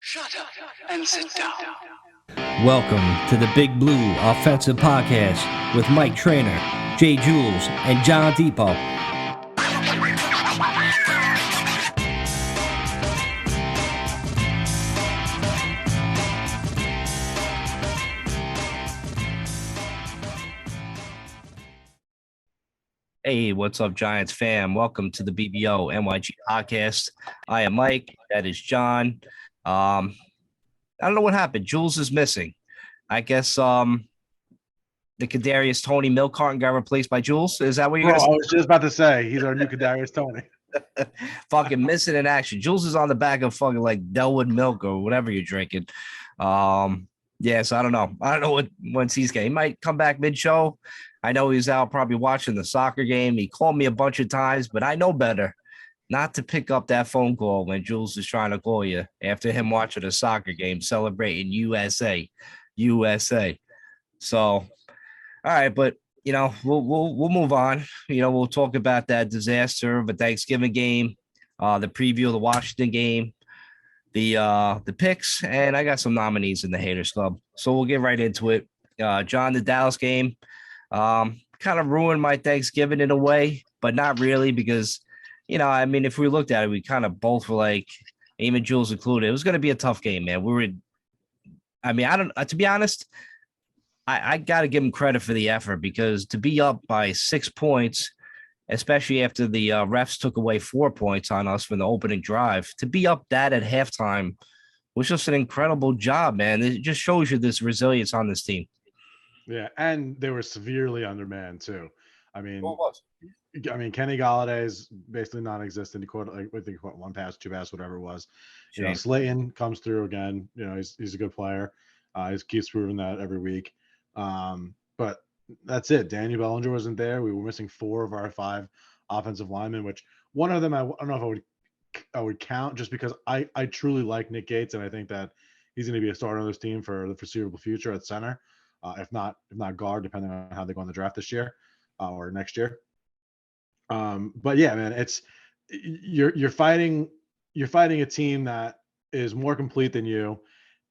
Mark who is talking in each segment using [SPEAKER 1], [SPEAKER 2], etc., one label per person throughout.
[SPEAKER 1] Shut up and sit down.
[SPEAKER 2] Welcome to the Big Blue Offensive Podcast with Mike Trainer, Jay Jules, and John Depot. Hey, what's up, Giants fam? Welcome to the BBO NYG podcast. I am Mike. That is John. I don't know what happened. Jules is missing. I guess the Kadarius Tony milk carton got replaced by Jules. Is that what you're
[SPEAKER 3] Bro, I
[SPEAKER 2] gonna
[SPEAKER 3] was just about to say he's our new Kadarius Tony.
[SPEAKER 2] say? Fucking missing in action. Jules is on the back of fucking like Delwood milk or whatever you're drinking. Yeah, so I don't know. I don't know when he's getting. He might come back mid-show. I know he's out probably watching the soccer game. He called me a bunch of times, but I know better not to pick up that phone call when Jules is trying to call you after him watching a soccer game celebrating USA. So, all right, but you know, we'll move on. You know, we'll talk about that disaster of a Thanksgiving game, the preview of the Washington game, the picks, and I got some nominees in the Haters Club. So we'll get right into it. John, the Dallas game kind of ruined my Thanksgiving in a way, but not really because, you know, I mean, if we looked at it, we kind of both were like, even Jules included, it was going to be a tough game, man. To be honest, I got to give him credit for the effort because to be up by 6 points, especially after the refs took away 4 points on us from the opening drive, to be up that at halftime was just an incredible job, man. It just shows you this resilience on this team.
[SPEAKER 3] Yeah, and they were severely undermanned too. I mean,
[SPEAKER 2] What was?
[SPEAKER 3] Kenny Galladay is basically non-existent. He caught, I think, one pass, two pass, whatever it was. You know, Slayton comes through again. You know, he's a good player. He keeps proving that every week. But that's it. Daniel Bellinger wasn't there. We were missing 4 of our 5 offensive linemen, which one of them I don't know if I would count just because I truly like Nick Gates and I think that he's going to be a starter on this team for the foreseeable future at center. If not guard, depending on how they go in the draft this year or next year. But yeah, man, it's you're fighting a team that is more complete than you,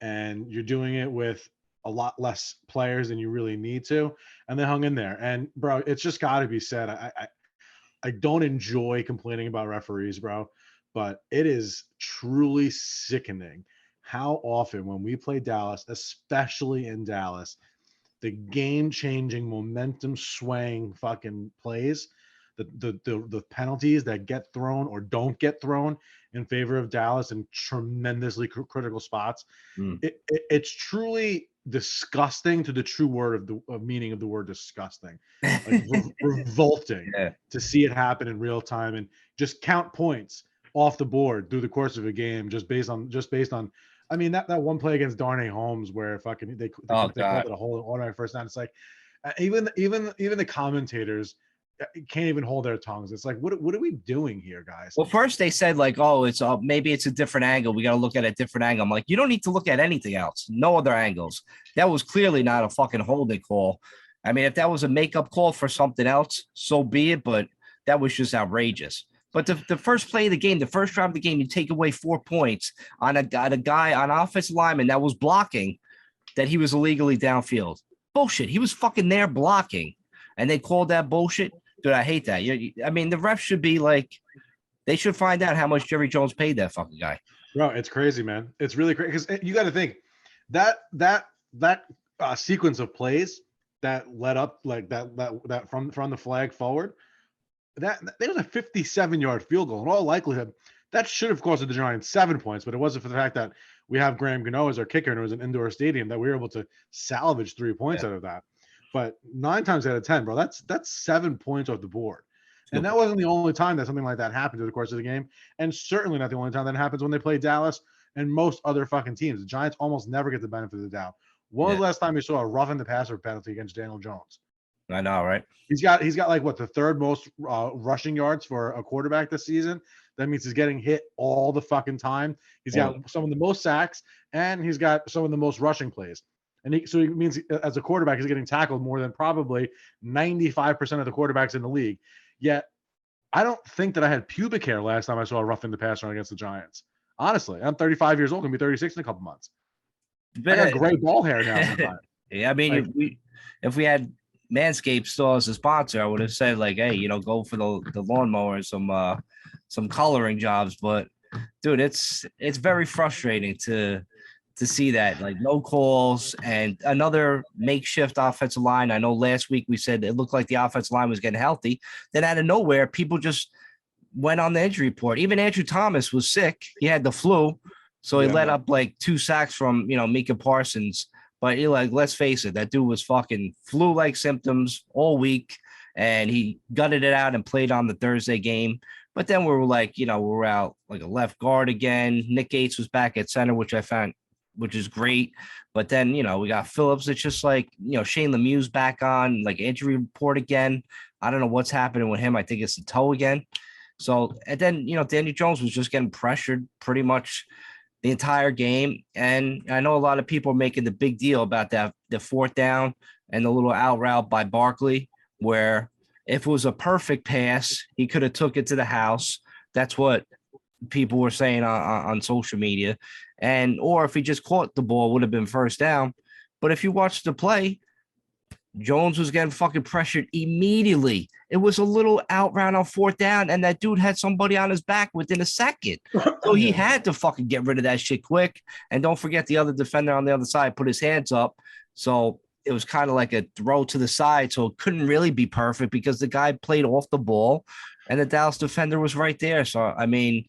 [SPEAKER 3] and you're doing it with a lot less players than you really need to, and they hung in there. And bro, it's just got to be said. I don't enjoy complaining about referees, bro, but it is truly sickening how often when we play Dallas, especially in Dallas, the game-changing, momentum-swaying fucking plays, the penalties that get thrown or don't get thrown in favor of Dallas in tremendously critical spots. It's truly disgusting to the true word of meaning of the word disgusting, like revolting to see it happen in real time and just count points off the board through the course of a game just based on. I mean, that one play against Darnay Holmes where fucking they called it a whole automatic first down. It's like even the commentators can't even hold their tongues. It's like, what are we doing here, guys?
[SPEAKER 2] Well, first they said like, oh, it's maybe it's a different angle. We got to look at a different angle. I'm like, you don't need to look at anything else. No other angles. That was clearly not a fucking holding call. I mean, if that was a makeup call for something else, so be it. But that was just outrageous. But the first play of the game, the first drive of the game, you take away 4 points on a guy on offensive lineman that was blocking that he was illegally downfield. Bullshit. He was fucking there blocking, and they called that bullshit. Dude, I hate that. I mean, the refs should be like, they should find out how much Jerry Jones paid that fucking guy.
[SPEAKER 3] Bro, it's crazy, man. It's really crazy because you got to think that sequence of plays that led up like that from the flag forward. That was a 57-yard field goal. In all likelihood, that should have costed the Giants 7 points, but it wasn't for the fact that we have Graham Gano as our kicker and it was an indoor stadium that we were able to salvage 3 points out of that. But 9 times out of 10, bro, that's 7 points off the board. And that wasn't the only time that something like that happened through the course of the game, and certainly not the only time that happens when they play Dallas and most other fucking teams. The Giants almost never get the benefit of the doubt. When was the last time you saw a roughing the passer penalty against Daniel Jones?
[SPEAKER 2] I know, right?
[SPEAKER 3] He's got like what, the third most rushing yards for a quarterback this season. That means he's getting hit all the fucking time. He's got some of the most sacks, and he's got some of the most rushing plays. And so it means as a quarterback, he's getting tackled more than probably 95% of the quarterbacks in the league. Yet, I don't think that I had pubic hair last time I saw a roughing the passer against the Giants. Honestly, I'm 35 years old, gonna be 36 in a couple months. I
[SPEAKER 2] But
[SPEAKER 3] got gray ball hair now sometimes.
[SPEAKER 2] yeah, I mean,
[SPEAKER 3] Like,
[SPEAKER 2] if we had Manscaped still as a sponsor, I would have said like, hey, go for the lawnmower and some coloring jobs. But dude, it's very frustrating to see that, like, no calls and another makeshift offensive line. I know last week we said it looked like the offensive line was getting healthy. Then out of nowhere, people just went on the injury report. Even Andrew Thomas was sick. He had the flu. So he let up like 2 sacks from, Micah Parsons. But let's face it, that dude was fucking flu-like symptoms all week, and he gutted it out and played on the Thursday game. But then we were like, we're out like a left guard again. Nick Gates was back at center, which is great. But then, we got Phillips. It's just like, Shane Lemieux's back on like injury report again. I don't know what's happening with him. I think it's the toe again. So, and then, Daniel Jones was just getting pressured pretty much the entire game. And I know a lot of people are making the big deal about that, the 4th down and the little out route by Barkley, where if it was a perfect pass, he could have took it to the house. That's what people were saying on social media. Or if he just caught the ball, would have been 1st down. But if you watch the play, Jones was getting fucking pressured immediately. It was a little out route on 4th down, and that dude had somebody on his back within a second. So he had to fucking get rid of that shit quick. And don't forget the other defender on the other side put his hands up. So it was kind of like a throw to the side. So it couldn't really be perfect because the guy played off the ball and the Dallas defender was right there. So, I mean,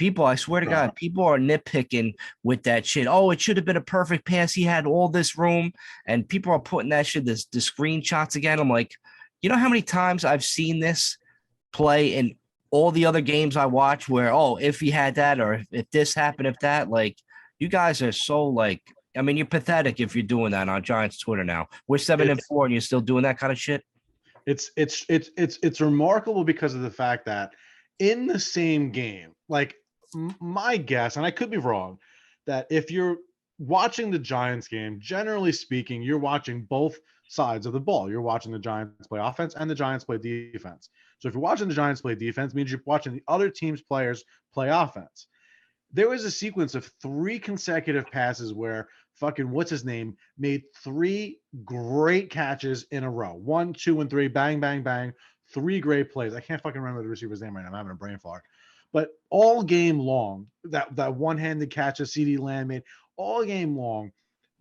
[SPEAKER 2] I swear to God, people are nitpicking with that shit. Oh, it should have been a perfect pass. He had all this room, and people are putting that shit, the screenshots again. I'm like, you know how many times I've seen this play in all the other games I watch where, if he had that, or if this happened, if that, like, you guys are so like, I mean, you're pathetic if you're doing that on Giants Twitter now. We're 7-4 and you're still doing that kind of shit.
[SPEAKER 3] It's remarkable because of the fact that in the same game, like my guess, and I could be wrong, that if you're watching the Giants game, generally speaking, you're watching both sides of the ball. You're watching the Giants play offense and the Giants play defense. So if you're watching the Giants play defense, it means you're watching the other team's players play offense. There was a sequence of 3 consecutive passes where fucking what's his name made 3 great catches in a row. 1, 2, and 3, bang, bang, bang. 3 great plays. I can't fucking remember the receiver's name right now. I'm having a brain fart. But all game long, that one-handed catch that CeeDee Lamb made, all game long,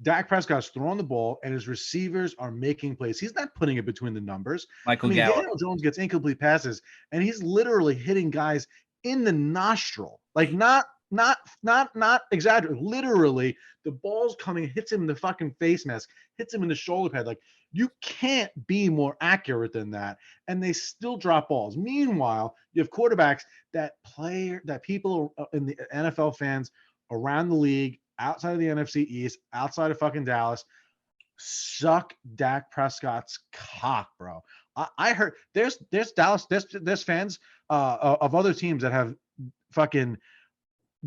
[SPEAKER 3] Dak Prescott's throwing the ball and his receivers are making plays. He's not putting it between the numbers. Daniel Jones gets incomplete passes and he's literally hitting guys in the nostril, like not exaggerate. Literally, the ball's coming, hits him in the fucking face mask, hits him in the shoulder pad. Like, you can't be more accurate than that. And they still drop balls. Meanwhile, you have quarterbacks that people in the NFL fans around the league, outside of the NFC East, outside of fucking Dallas, suck Dak Prescott's cock, bro. I heard there's Dallas, there's fans of other teams that have fucking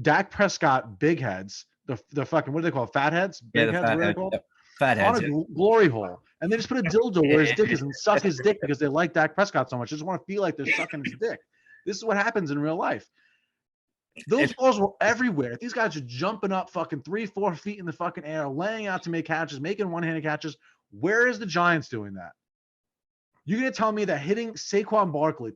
[SPEAKER 3] Dak Prescott big heads, the fucking, what do they call it? Fat heads? Big heads, what are they called?
[SPEAKER 2] Fat heads.
[SPEAKER 3] On a glory hole. And they just put a dildo where his dick is and suck his dick because they like Dak Prescott so much. They just want to feel like they're sucking his dick. This is what happens in real life. Those balls were everywhere. These guys are jumping up fucking 3-4 feet in the fucking air, laying out to make catches, making one-handed catches. Where is the Giants doing that? You're going to tell me that hitting Saquon Barkley,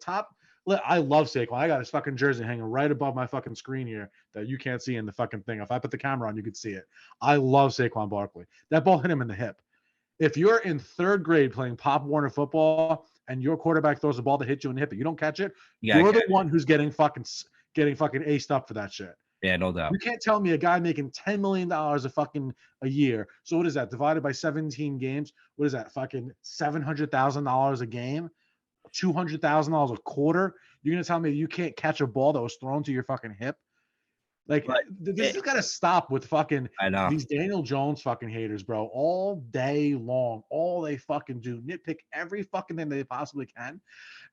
[SPEAKER 3] I love Saquon. I got his fucking jersey hanging right above my fucking screen here that you can't see in the fucking thing. If I put the camera on, you could see it. I love Saquon Barkley. That ball hit him in the hip. If you're in 3rd grade playing Pop Warner football and your quarterback throws a ball that hits you in the hip, you don't catch it, you're the one who's getting fucking aced up for that shit.
[SPEAKER 2] Yeah, no doubt.
[SPEAKER 3] You can't tell me a guy making $10 million a year. So what is that? Divided by 17 games. What is that? Fucking $700,000 a game, $200,000 a quarter. You're going to tell me you can't catch a ball that was thrown to your fucking hip? Like, this has got to stop with fucking these Daniel Jones fucking haters, bro. All day long, all they fucking do, nitpick every fucking thing they possibly can,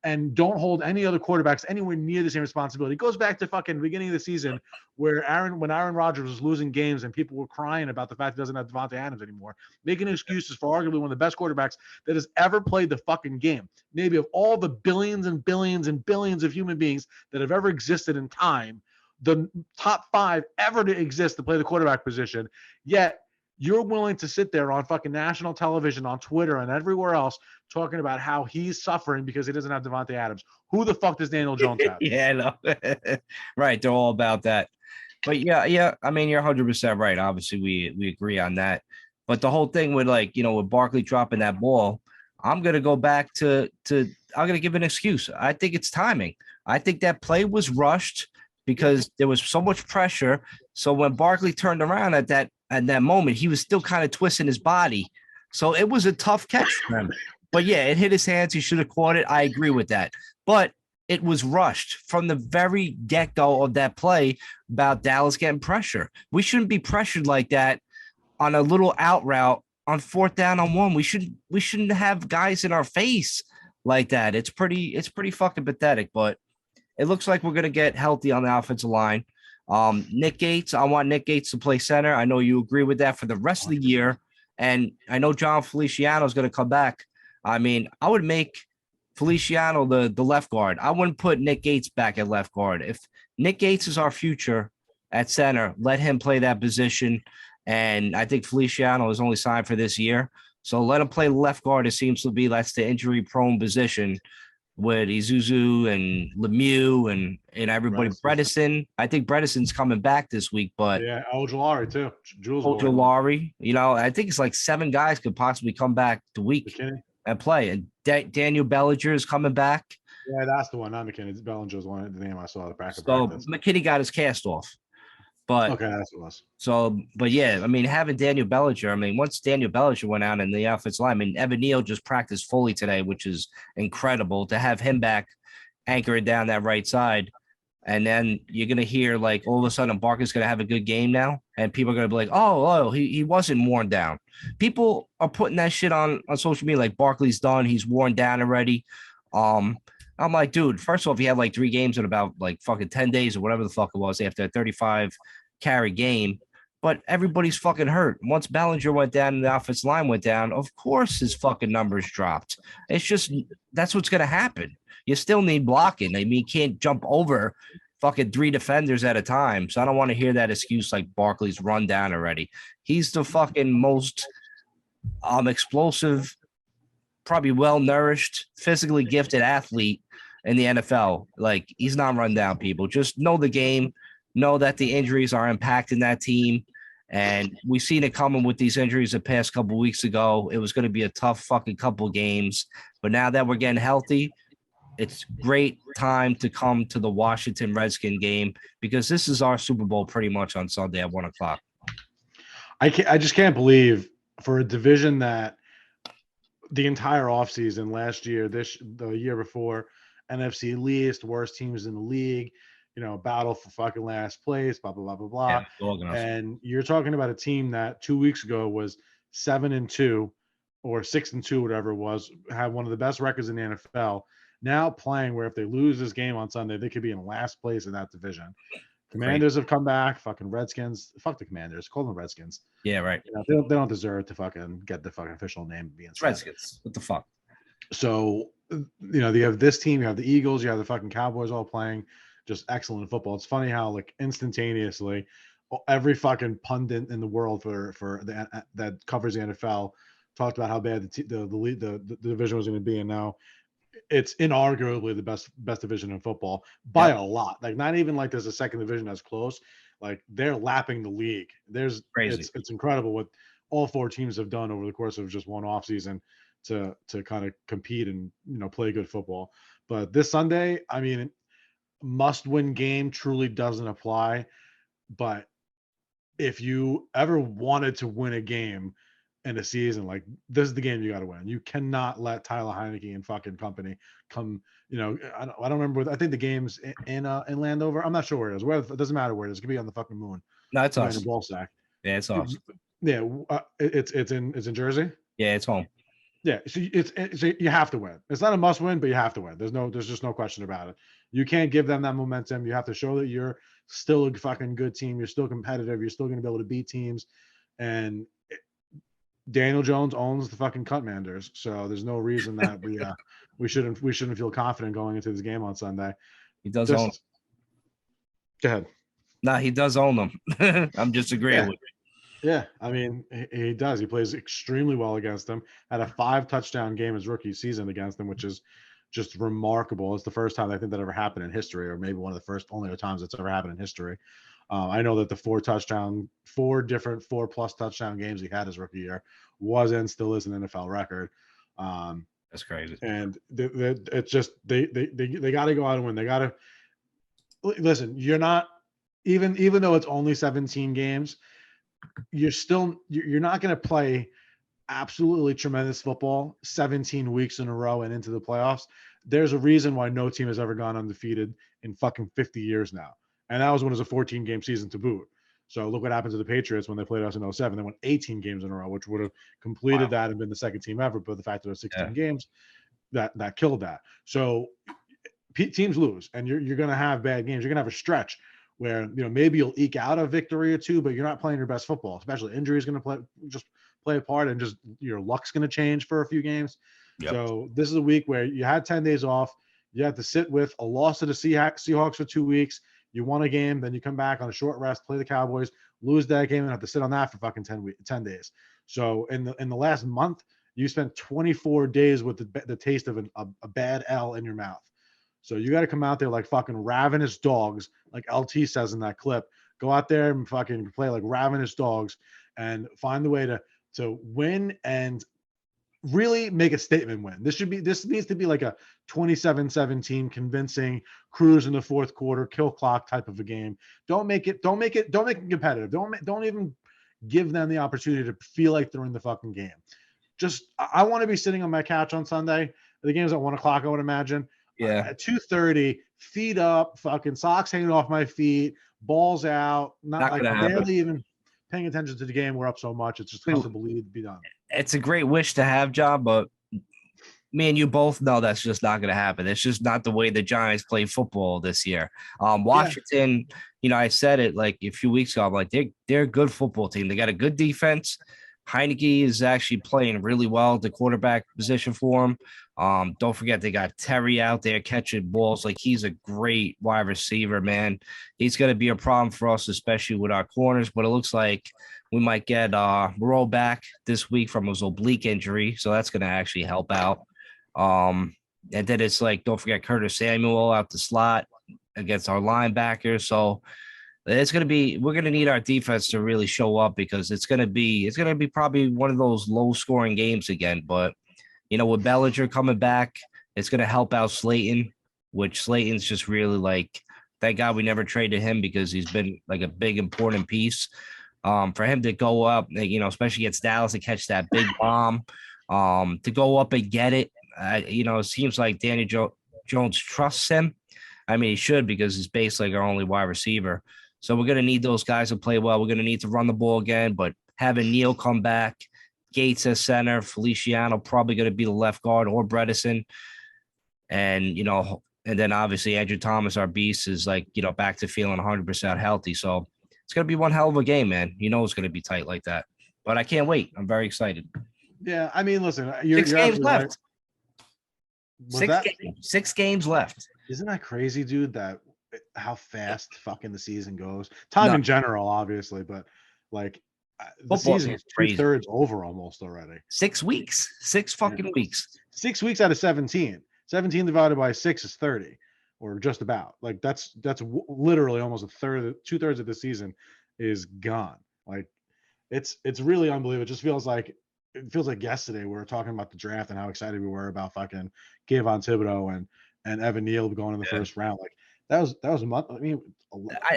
[SPEAKER 3] and don't hold any other quarterbacks anywhere near the same responsibility. It goes back to fucking beginning of the season where when Aaron Rodgers was losing games and people were crying about the fact he doesn't have Devontae Adams anymore, making excuses for arguably one of the best quarterbacks that has ever played the fucking game. Maybe of all the billions and billions and billions of human beings that have ever existed in time, the top 5 ever to exist to play the quarterback position. Yet you're willing to sit there on fucking national television, on Twitter, and everywhere else talking about how he's suffering because he doesn't have Devontae Adams. Who the fuck does Daniel Jones have?
[SPEAKER 2] Yeah, I know. Right. They're all about that. But yeah. I mean, you're 100% right. Obviously, we agree on that. But the whole thing with with Barkley dropping that ball, I'm gonna go back to I'm gonna give an excuse. I think it's timing. I think that play was rushed because there was so much pressure. So when Barkley turned around at that moment, he was still kind of twisting his body. So it was a tough catch for him. But yeah, it hit his hands. He should have caught it. I agree with that. But it was rushed from the very get-go of that play about Dallas getting pressure. We shouldn't be pressured like that on a little out route on 4th down and 1. We shouldn't have guys in our face like that. It's pretty fucking pathetic, but it looks like we're going to get healthy on the offensive line. Nick Gates, I want Nick Gates to play center. I know you agree with that for the rest of the year. And I know John Feliciano is going to come back. I mean, I would make Feliciano the left guard. I wouldn't put Nick Gates back at left guard. If Nick Gates is our future at center, let him play that position. And I think Feliciano is only signed for this year. So let him play left guard. It seems to be that's the injury-prone position with Isuzu and Lemieux and everybody. Bredesen. I think Bredesen's coming back this week, but
[SPEAKER 3] yeah, Ojulari too.
[SPEAKER 2] Ojulari. I think it's like 7 guys could possibly come back the week and play. And Daniel Bellinger is coming back.
[SPEAKER 3] Yeah, that's the one. Not McKinney. Bellinger's one. The name I saw the back of
[SPEAKER 2] practice. McKinney got his cast off. But
[SPEAKER 3] okay, that's what it was.
[SPEAKER 2] So, but yeah, I mean, having Daniel Bellinger, I mean, once Daniel Bellinger went out in the offensive line, I mean, Evan Neal just practiced fully today, which is incredible to have him back anchoring down that right side. And then you're going to hear like all of a sudden Barker's going to have a good game now. And people are going to be like, oh, he wasn't worn down. People are putting that shit on social media like Barkley's done. He's worn down already. I'm like, dude, first off, he had like 3 games in about like fucking 10 days or whatever the fuck it was after a 35 carry game. But everybody's fucking hurt. Once Bellinger went down and the offensive line went down, of course his fucking numbers dropped. It's just that's what's going to happen. You still need blocking. I mean, you can't jump over fucking 3 defenders at a time. So I don't want to hear that excuse like Barkley's run down already. He's the fucking most explosive, probably well-nourished, physically gifted athlete in the NFL. Like, he's not run down, people. Just know the game, know that the injuries are impacting that team. And we've seen it coming with these injuries the past couple of weeks ago. It was going to be a tough fucking couple of games. But now that we're getting healthy, it's great time to come to the Washington Redskin game because this is our Super Bowl pretty much on Sunday at 1:00.
[SPEAKER 3] I just can't believe for a division that the entire offseason last year, the year before, NFC least, worst teams in the league, battle for fucking last place, blah, blah, blah, blah, blah. And you're talking about a team that 2 weeks ago was 7-2 or 6-2, whatever it was, had one of the best records in the NFL. Now playing where if they lose this game on Sunday, they could be in last place in that division. Commanders have come back. Fucking Redskins. Fuck the Commanders. Call them Redskins.
[SPEAKER 2] Yeah, right.
[SPEAKER 3] They don't deserve to fucking get the fucking official name.
[SPEAKER 2] Redskins. What the fuck?
[SPEAKER 3] So, you have this team. You have the Eagles. You have the fucking Cowboys all playing just excellent football. It's funny how like instantaneously every fucking pundit in the world that covers the NFL talked about how bad the division was going to be, and now it's inarguably the best division in football by a lot. Like, not even like there's a second division that's close. Like, they're lapping the league. There's crazy. It's incredible what all 4 teams have done over the course of just one offseason to kind of compete and play good football. But this Sunday, I mean, must-win game truly doesn't apply. But if you ever wanted to win a game in a season, like, this is the game you got to win. You cannot let Tyler Heineke and fucking company come. I don't remember. I think the game's in Landover. I'm not sure where it is. It doesn't matter where it is. It could be on the fucking moon.
[SPEAKER 2] No, it's us.
[SPEAKER 3] In ball sack.
[SPEAKER 2] Yeah, it's us.
[SPEAKER 3] Yeah, it's in Jersey.
[SPEAKER 2] Yeah, it's home.
[SPEAKER 3] Yeah, so you have to win. It's not a must win, but you have to win. There's just no question about it. You can't give them that momentum. You have to show that you're still a fucking good team. You're still competitive. You're still going to be able to beat teams. And Daniel Jones owns the fucking Commanders, so there's no reason that we shouldn't feel confident going into this game on Sunday.
[SPEAKER 2] He does own.
[SPEAKER 3] Go ahead.
[SPEAKER 2] No, he does own them. I'm just agreeing
[SPEAKER 3] Yeah.
[SPEAKER 2] with
[SPEAKER 3] Yeah, I mean, he does. He plays extremely well against them. Had a 5 touchdown game his rookie season against them, which is just remarkable. It's the first time I think that ever happened in history, or maybe one of the first only times it's ever happened in history. I know that the 4+ touchdown games he had his rookie year was and still is an NFL record. Um,
[SPEAKER 2] That's crazy.
[SPEAKER 3] and it's just they got to go out and win. They got to listen. You're not even though it's only 17 games, you're not going to play absolutely tremendous football 17 weeks in a row and into the playoffs. There's a reason why no team has ever gone undefeated in fucking 50 years now. And that was when it was a 14-game season to boot. So look what happened to the Patriots when they played us in 07. They won 18 games in a row, which would have completed that and been the second team ever. But the fact that it was 16 games, that killed that. So teams lose, and you're going to have bad games. You're going to have a stretch where maybe you'll eke out a victory or two, but you're not playing your best football. Especially injury is going to play a part, and just your luck's going to change for a few games. Yep. So this is a week where you had 10 days off. You had to sit with a loss to the Seahawks for 2 weeks. You won a game, then you come back on a short rest, play the Cowboys, lose that game, and have to sit on that for fucking 10 days. So in the last month, you spent 24 days with the taste of a bad L in your mouth. So you got to come out there like fucking ravenous dogs, like LT says in that clip. Go out there and fucking play like ravenous dogs and find the way to win and really make a statement win. This needs to be like a 27-17 convincing cruise in the fourth quarter, kill clock type of a game. Don't make it competitive. Don't even give them the opportunity to feel like they're in the fucking game. Just, I want to be sitting on my couch on Sunday. The game's at 1:00, I would imagine.
[SPEAKER 2] Yeah.
[SPEAKER 3] At 2:30, feet up, fucking socks hanging off my feet, balls out, not like barely even paying attention to the game. We're up so much. It's just hard to believe to be done.
[SPEAKER 2] It's a great wish to have, John, but me and you both know that's just not going to happen. It's just not the way the Giants play football this year. Washington, I said it like a few weeks ago. I'm like, they're a good football team. They got a good defense. Heineke is actually playing really well at the quarterback position for him. Don't forget they got Terry out there catching balls. Like, he's a great wide receiver, man. He's going to be a problem for us, especially with our corners. But it looks like we might get Moreau back this week from his oblique injury, so that's going to actually help out. And then it's like, don't forget Curtis Samuel out the slot against our linebackers. So we're going to need our defense to really show up, because it's going to be probably one of those low scoring games again. But, with Bellinger coming back, it's going to help out Slayton, which Slayton's just really like, thank God we never traded him, because he's been like a big, important piece. For him to go up, especially against Dallas, and catch that big bomb, to go up and get it. It seems like Danny Jones trusts him. I mean, he should, because he's basically our only wide receiver. So we're going to need those guys to play well. We're going to need to run the ball again, but having Neal come back, Gates as center, Feliciano probably going to be the left guard, or Bredesen. And, and then obviously Andrew Thomas, our beast, is like, back to feeling 100% healthy. So it's going to be one hell of a game, man. It's going to be tight like that. But I can't wait. I'm very excited.
[SPEAKER 3] Yeah, I mean, listen,
[SPEAKER 2] you're 6 games left.
[SPEAKER 3] Right.
[SPEAKER 2] 6 games left.
[SPEAKER 3] Isn't that crazy, dude? That how fast fucking the season goes. Time in general, obviously, but like the season is 2/3 over almost already.
[SPEAKER 2] 6 weeks. 6 fucking weeks.
[SPEAKER 3] 6 weeks out of 17. 17 divided by 6 is 30, or just about. Like that's literally almost 2/3 of the season is gone. Like it's really unbelievable. It just feels like yesterday we were talking about the draft and how excited we were about fucking Kayvon Thibodeau and Evan Neal going in the first round. Like that was a month. I mean,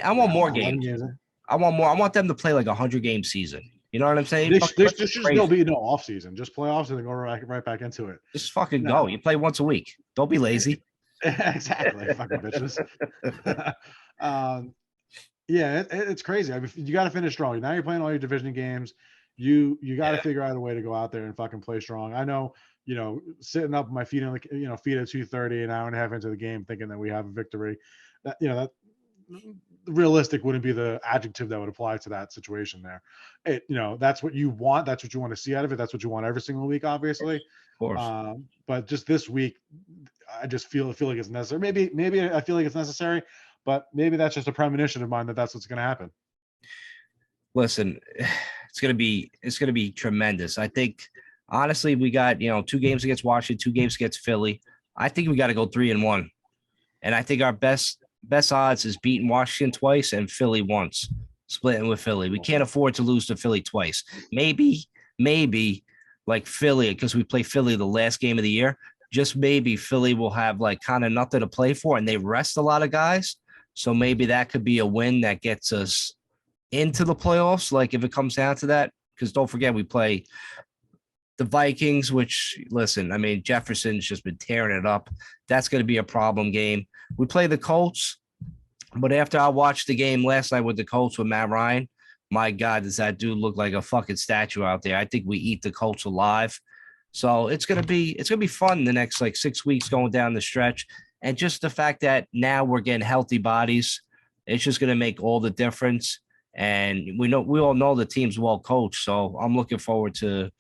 [SPEAKER 2] I want more games. I want more. I want them to play like 100-game season. You know what I'm saying?
[SPEAKER 3] There should still be no off season. Just playoffs and then go right back into it.
[SPEAKER 2] Just fucking go. You play once a week. Don't be lazy.
[SPEAKER 3] Exactly, fucking bitches. It's crazy. I mean, you got to finish strong. Now you're playing all your division games. You got to figure out a way to go out there and fucking play strong. I know, sitting up my feet feet at 2:30, an hour and a half into the game, thinking that we have a victory. That realistic wouldn't be the adjective that would apply to that situation there. That's what you want. That's what you want to see out of it. That's what you want every single week, obviously.
[SPEAKER 2] Of course.
[SPEAKER 3] But just this week, I just feel like it's necessary. Maybe I feel like it's necessary, but maybe that's just a premonition of mine that that's what's going to happen.
[SPEAKER 2] Listen, it's gonna be tremendous. I think honestly, we got 2 games against Washington, 2 games against Philly. I think we got to go 3-1, and I think our best odds is beating Washington twice and Philly once, splitting with Philly. We can't afford to lose to Philly twice. Maybe like Philly, because we play Philly the last game of the year. Just maybe Philly will have like kind of nothing to play for, and they rest a lot of guys. So maybe that could be a win that gets us into the playoffs, like if it comes down to that. Because don't forget, we play the Vikings, which, listen, I mean, Jefferson's just been tearing it up. That's going to be a problem game. We play the Colts, but after I watched the game last night with the Colts with Matt Ryan, my God, does that dude look like a fucking statue out there? I think we eat the Colts alive. So it's gonna be fun the next like 6 weeks going down the stretch. And just the fact that now we're getting healthy bodies, it's just gonna make all the difference. And we all know the team's well coached. So I'm looking forward to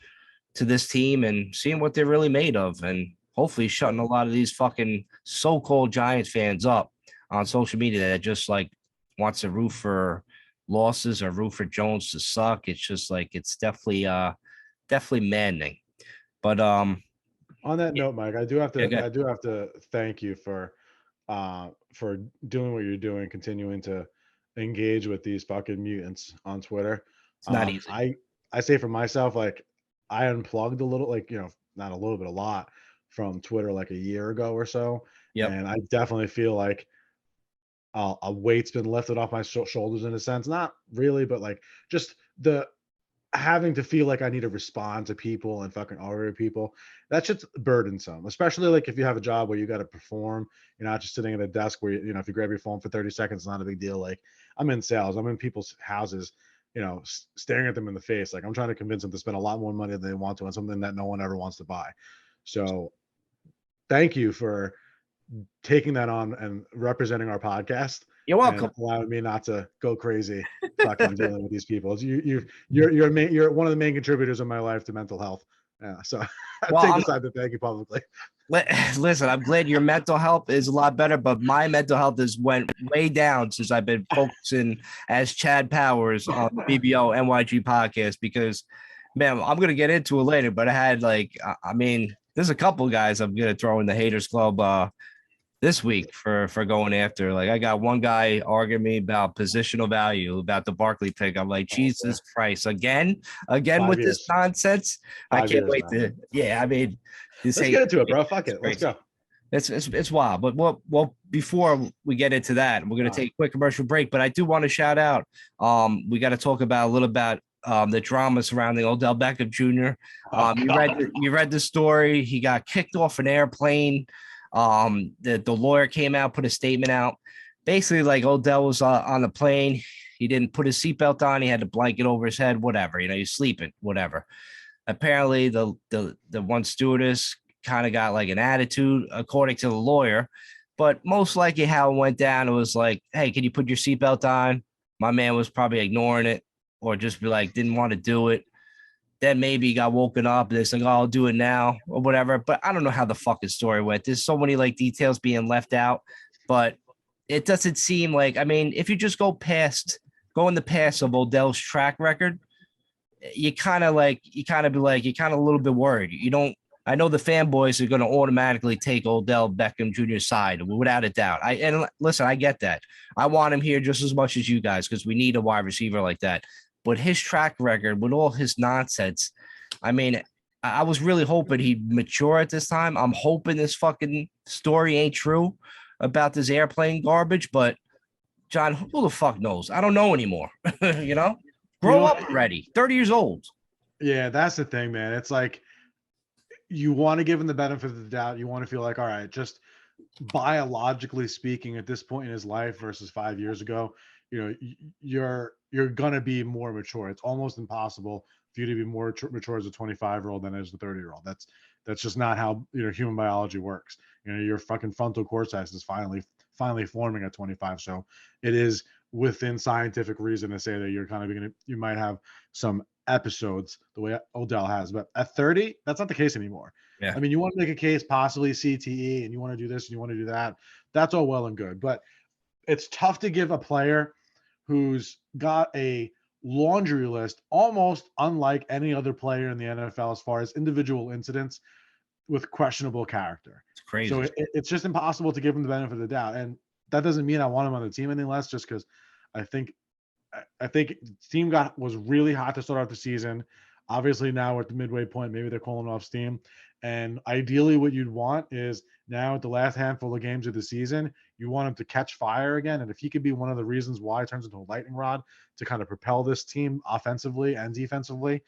[SPEAKER 2] this team and seeing what they're really made of, and hopefully shutting a lot of these fucking so-called Giants fans up on social media that just like wants to root for losses or root for Jones to suck. It's just like it's definitely maddening. But
[SPEAKER 3] on that note, Mike, I do have to thank you for doing what you're doing, continuing to engage with these fucking mutants on Twitter.
[SPEAKER 2] It's not easy.
[SPEAKER 3] I say for myself, like I unplugged a little, like, not a little bit, a lot from Twitter like a year ago or so.
[SPEAKER 2] Yep.
[SPEAKER 3] And I definitely feel like a weight's been lifted off my shoulders in a sense. Not really, but like just the having to feel like I need to respond to people and fucking argue with people. That shit's burdensome, especially like if you have a job where you got to perform. You're not just sitting at a desk where, if you grab your phone for 30 seconds, it's not a big deal. Like I'm in sales, I'm in people's houses, staring at them in the face. Like I'm trying to convince them to spend a lot more money than they want to on something that no one ever wants to buy. So thank you for taking that on and representing our podcast.
[SPEAKER 2] You're welcome.
[SPEAKER 3] Allowing me not to go crazy fucking dealing with these people. You're one of the main contributors in my life to mental health. Yeah, so I take the time to thank you publicly.
[SPEAKER 2] Listen, I'm glad your mental health is a lot better, but my mental health has went way down since I've been focusing as Chad Powers on the BBO NYG podcast, because, man, I'm going to get into it later, but I had there's a couple guys I'm going to throw in the haters club this week for going after. Like I got one guy arguing me about positional value, about the Barkley pick. I'm like, Jesus Christ, again with this nonsense. I can't wait to. Yeah, I mean,
[SPEAKER 3] let's get into it, bro. Fuck it, let's go.
[SPEAKER 2] It's wild. But well, before we get into that, we're gonna take a quick commercial break. But I do want to shout out. We got to talk about a little about the drama surrounding Odell Beckham Jr. You read the story. He got kicked off an airplane. The lawyer came out, put a statement out. Basically, like Odell was on the plane. He didn't put his seatbelt on. He had a blanket over his head, whatever. He's sleeping, whatever. Apparently, the one stewardess kind of got like an attitude, according to the lawyer. But most likely how it went down, it was like, hey, can you put your seatbelt on? My man was probably ignoring it, or just be like, didn't want to do it. Then maybe he got woken up and it's like, oh, I'll do it now or whatever. But I don't know how the fucking story went. There's so many like details being left out, but it doesn't seem like, if you just go in the past of Odell's track record, you're kind of a little bit worried. I know the fanboys are going to automatically take Odell Beckham Jr.'s side without a doubt. Listen, I get that. I want him here just as much as you guys, because we need a wide receiver like that. But his track record with all his nonsense, I was really hoping he'd mature at this time. I'm hoping this fucking story ain't true about this airplane garbage. But, John, who the fuck knows? I don't know anymore. Grow up already. 30 years old.
[SPEAKER 3] Yeah, that's the thing, man. It's like you want to give him the benefit of the doubt. You want to feel like, all right, just biologically speaking, at this point in his life versus 5 years ago, you're gonna be more mature. It's almost impossible for you to be more mature as a 25-year-old than as a 30-year-old. That's just not how human biology works. Your fucking frontal cortex is finally forming at 25. So it is within scientific reason to say that you're kind of you might have some episodes the way Odell has, but at 30, that's not the case anymore.
[SPEAKER 2] Yeah.
[SPEAKER 3] You want to make a case possibly CTE, and you want to do this and you want to do that. That's all well and good, but it's tough to give a player who's got a laundry list almost unlike any other player in the NFL as far as individual incidents with questionable character.
[SPEAKER 2] It's crazy.
[SPEAKER 3] So it's just impossible to give him the benefit of the doubt. And that doesn't mean I want him on the team any less, just because I think the team was really hot to start off the season. Obviously now we're at the midway point, maybe they're calling off steam. And ideally what you'd want is now at the last handful of games of the season, you want him to catch fire again. And if he could be one of the reasons why it turns into a lightning rod to kind of propel this team offensively and defensively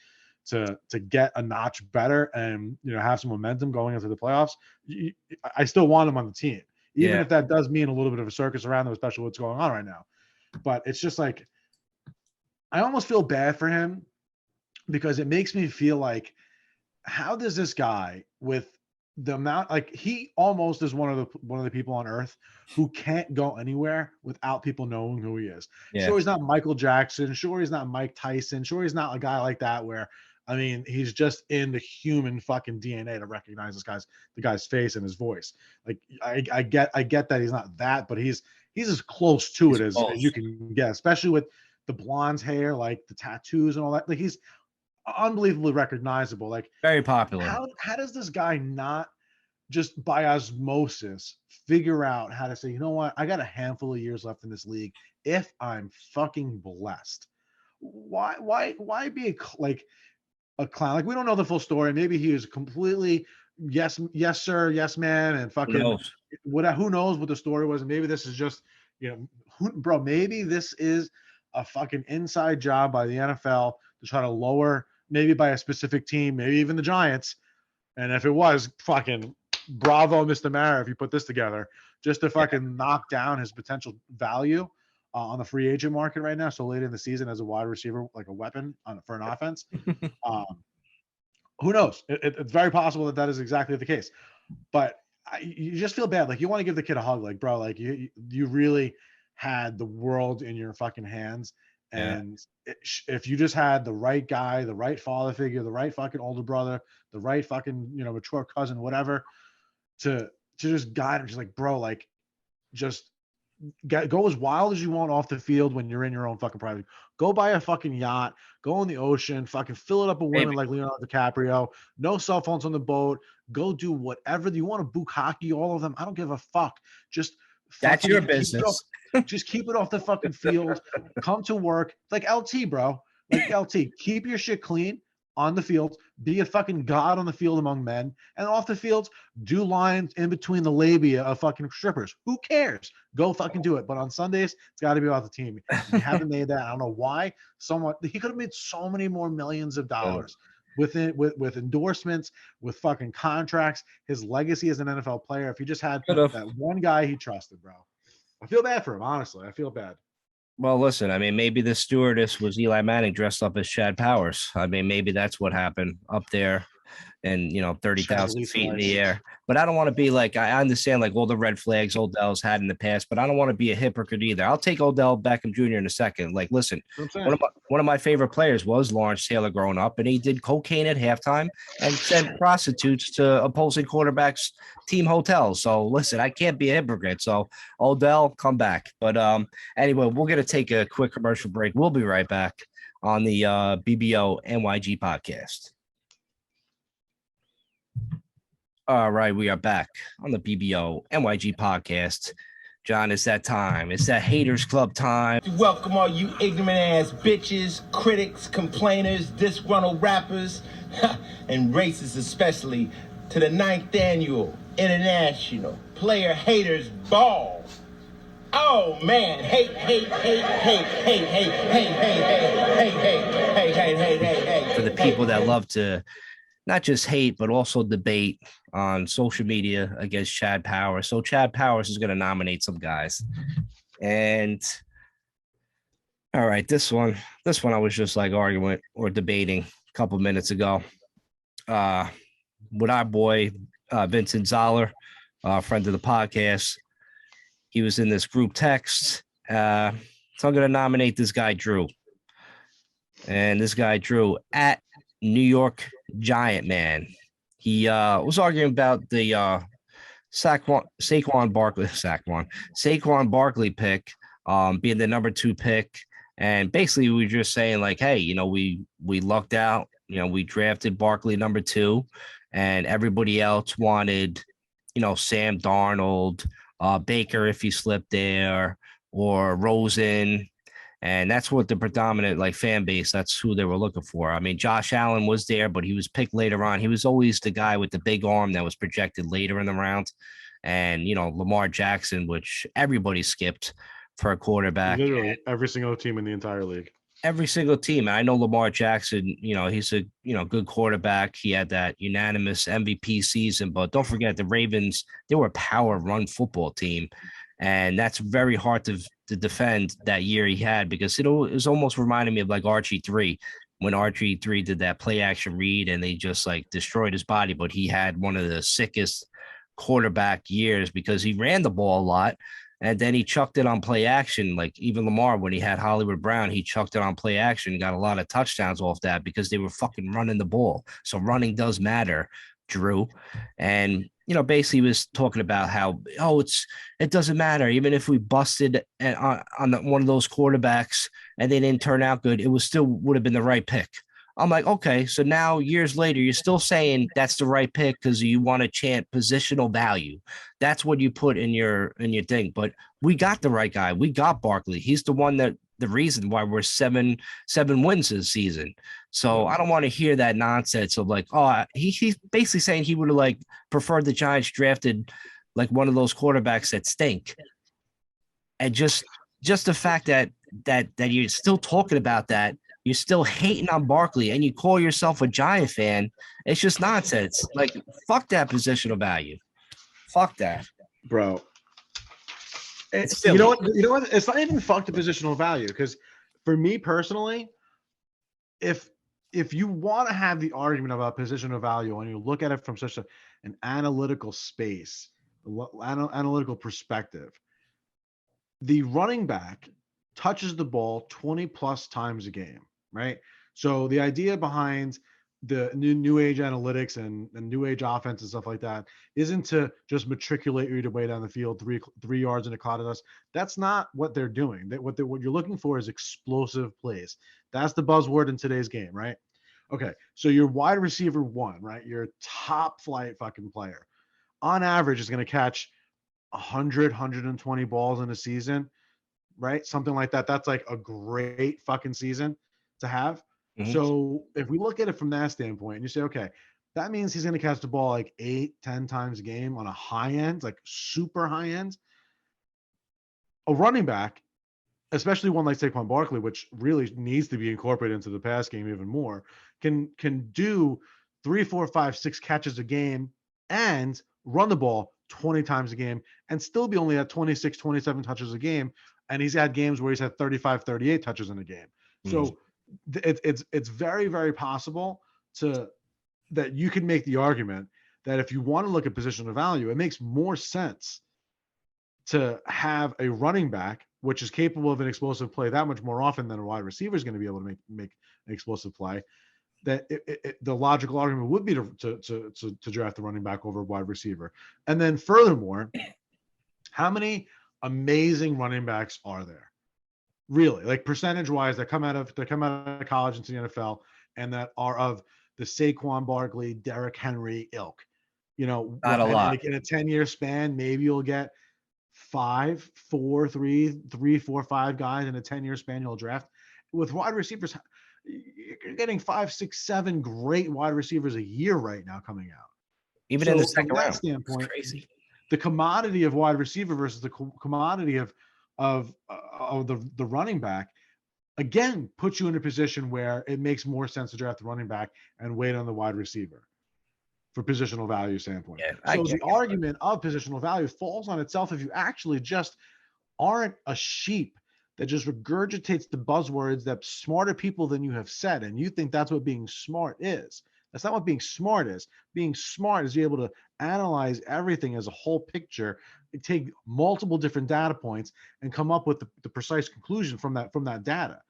[SPEAKER 3] to get a notch better and, have some momentum going into the playoffs, I still want him on the team, even if that does mean a little bit of a circus around them, especially what's going on right now. But it's just like, I almost feel bad for him because it makes me feel like, how does this guy, with the amount, like, he almost is one of the people on earth who can't go anywhere without people knowing who he is.
[SPEAKER 2] Yeah.
[SPEAKER 3] Sure, he's not Michael Jackson. Sure, he's not Mike Tyson. Sure, he's not a guy like that where, I mean, he's just in the human fucking DNA to recognize the guy's face and his voice. Like, I get that he's not that, but he's as close to it as you can get, especially with the blonde hair, like the tattoos and all that. Like, he's unbelievably recognizable. Like,
[SPEAKER 2] very popular.
[SPEAKER 3] How does this guy not just by osmosis figure out how to say, you know what, I got a handful of years left in this league if I'm fucking blessed? Why be a clown? Like, we don't know the full story. Maybe he was completely yes sir, yes man, and fucking who knows what the story was. And maybe this is just, maybe this is a fucking inside job by the NFL to try to lower, maybe by a specific team, maybe even the Giants. And if it was, fucking bravo, Mr. Mara, if you put this together, just to fucking knock down his potential value on the free agent market right now, so late in the season as a wide receiver, like a weapon for an offense. Who knows? It's very possible that is exactly the case. But you just feel bad. Like, you want to give the kid a hug. Like, bro, like, you really had the world in your fucking hands. And if you just had the right guy, the right father figure, the right fucking older brother, the right fucking, mature cousin, whatever, to just guide him, just like, bro, like, just go as wild as you want off the field when you're in your own fucking private. Go buy a fucking yacht, go in the ocean, fucking fill it up with women like Leonardo DiCaprio, no cell phones on the boat, go do whatever you want to, bukkake, all of them. I don't give a fuck. Just
[SPEAKER 2] that's your business.
[SPEAKER 3] Just keep it off the fucking field. Come to work. Like LT, bro. Like LT, keep your shit clean on the field. Be a fucking god on the field among men. And off the field, do lines in between the labia of fucking strippers. Who cares? Go fucking do it. But on Sundays, it's got to be about the team. You haven't made that. I don't know why. He could have made so many more millions of dollars with endorsements, with fucking contracts, his legacy as an NFL player. If he just had that one guy he trusted, bro. I feel bad for him, honestly. I feel bad.
[SPEAKER 2] Well, listen, I mean, maybe the stewardess was Eli Manning dressed up as Chad Powers. I mean, maybe that's what happened up there and, 30,000 feet in the air. But I don't want to be like, I understand like all the red flags Odell's had in the past, but I don't want to be a hypocrite either. I'll take Odell Beckham Jr. in a second. Like, listen, one of my favorite players was Lawrence Taylor growing up, and he did cocaine at halftime and sent prostitutes to opposing quarterbacks' team hotels. So listen, I can't be a hypocrite. So Odell, come back. But anyway, we're going to take a quick commercial break. We'll be right back on the BBO NYG podcast. All right, we are back on the BBO NYG podcast. John, it's that time. It's that haters club time.
[SPEAKER 4] Welcome all you ignorant ass bitches, critics, complainers, disgruntled rappers, and racists especially, to the 9th annual International Player Haters Ball. Oh man, hate.
[SPEAKER 2] For the people that love to not just hate, but also debate on social media against Chad Powers. So Chad Powers is going to nominate some guys. And all right, this one I was just like arguing or debating a couple minutes ago with our boy, Vincent Zoller, friend of the podcast. He was in this group text. So I'm going to nominate this guy, Drew. And this guy, Drew, at New York Giant Man. He was arguing about the Saquon Barkley pick, being the number 2 pick. And basically we were just saying like, hey, we lucked out, we drafted Barkley number 2 and everybody else wanted, Sam Darnold, Baker if he slipped there, or Rosen. And that's what the predominant like fan base, that's who they were looking for. I mean, Josh Allen was there, but he was picked later on. He was always the guy with the big arm that was projected later in the round. And, Lamar Jackson, which everybody skipped for a quarterback.
[SPEAKER 3] Literally every single team in the entire league.
[SPEAKER 2] Every single team. And I know Lamar Jackson, he's a, good quarterback. He had that unanimous MVP season, but don't forget the Ravens, they were a power run football team. And that's very hard to defend that year he had, because it was almost reminding me of like RG3 when RG3 did that play action read and they just like destroyed his body. But he had one of the sickest quarterback years because he ran the ball a lot. And then he chucked it on play action. Like even Lamar, when he had Hollywood Brown, he chucked it on play action, got a lot of touchdowns off that because they were fucking running the ball. So running does matter, Drew. And, basically was talking about how, it doesn't matter. Even if we busted on one of those quarterbacks and they didn't turn out good, it was still would have been the right pick. I'm like, okay, so now years later, you're still saying that's the right pick because you want to chant positional value. That's what you put in your thing. But we got the right guy. We got Barkley. He's the one that the reason why we're seven wins this season. So I don't want to hear that nonsense of like, he's basically saying he would have like preferred the Giants drafted like one of those quarterbacks that stink. And just the fact that you're still talking about that. You're still hating on Barkley and you call yourself a Giant fan. It's just nonsense. Like, fuck that positional value. Fuck that.
[SPEAKER 3] Bro. You know what? It's not even fuck the positional value, because for me personally, if you want to have the argument about positional value and you look at it from such an analytical space, analytical perspective, the running back touches the ball 20 plus times a game. Right. So the idea behind the new age analytics and new age offense and stuff like that isn't to just matriculate your way down the field, three yards in a cloud of dust. That's not what they're doing. What you're looking for is explosive plays. That's the buzzword in today's game, right? Okay. So your wide receiver 1, right? Your top flight fucking player on average is going to catch 120 balls in a season, right? Something like that. That's like a great fucking season to have. Mm-hmm. So if we look at it from that standpoint and you say, okay, that means he's going to catch the ball like 8-10 times a game on a high end, like super high end. A running back, especially one like Saquon Barkley, which really needs to be incorporated into the pass game even more, can do 3, 4, 5, 6 catches a game and run the ball 20 times a game and still be only at 26, 27 touches a game. And he's had games where he's had 35, 38 touches in a game. Mm-hmm. So it's very, very possible that you can make the argument that if you want to look at positional value, it makes more sense to have a running back which is capable of an explosive play that much more often than a wide receiver is going to be able to make an explosive play. That the logical argument would be to draft the running back over a wide receiver. And then furthermore, how many amazing running backs are there? Really, like percentage wise, that come out of college into the NFL and that are of the Saquon Barkley, Derrick Henry ilk.
[SPEAKER 2] Not a lot.
[SPEAKER 3] In a 10-year span, maybe you'll get 3, 4, 5 guys in a 10-year span you'll draft. With wide receivers, you're getting 5, 6, 7 great wide receivers a year right now coming out.
[SPEAKER 2] Even in the second round,
[SPEAKER 3] standpoint,
[SPEAKER 2] it's crazy.
[SPEAKER 3] The commodity of wide receiver versus the commodity of the running back, again, puts you in a position where it makes more sense to draft the running back and wait on the wide receiver for positional value standpoint. Yeah, so the argument of positional value falls on itself if you actually just aren't a sheep that just regurgitates the buzzwords that smarter people than you have said, and you think that's what being smart is. That's not what being smart is. Being smart is be able to analyze everything as a whole picture, take multiple different data points, and come up with the precise conclusion from that data.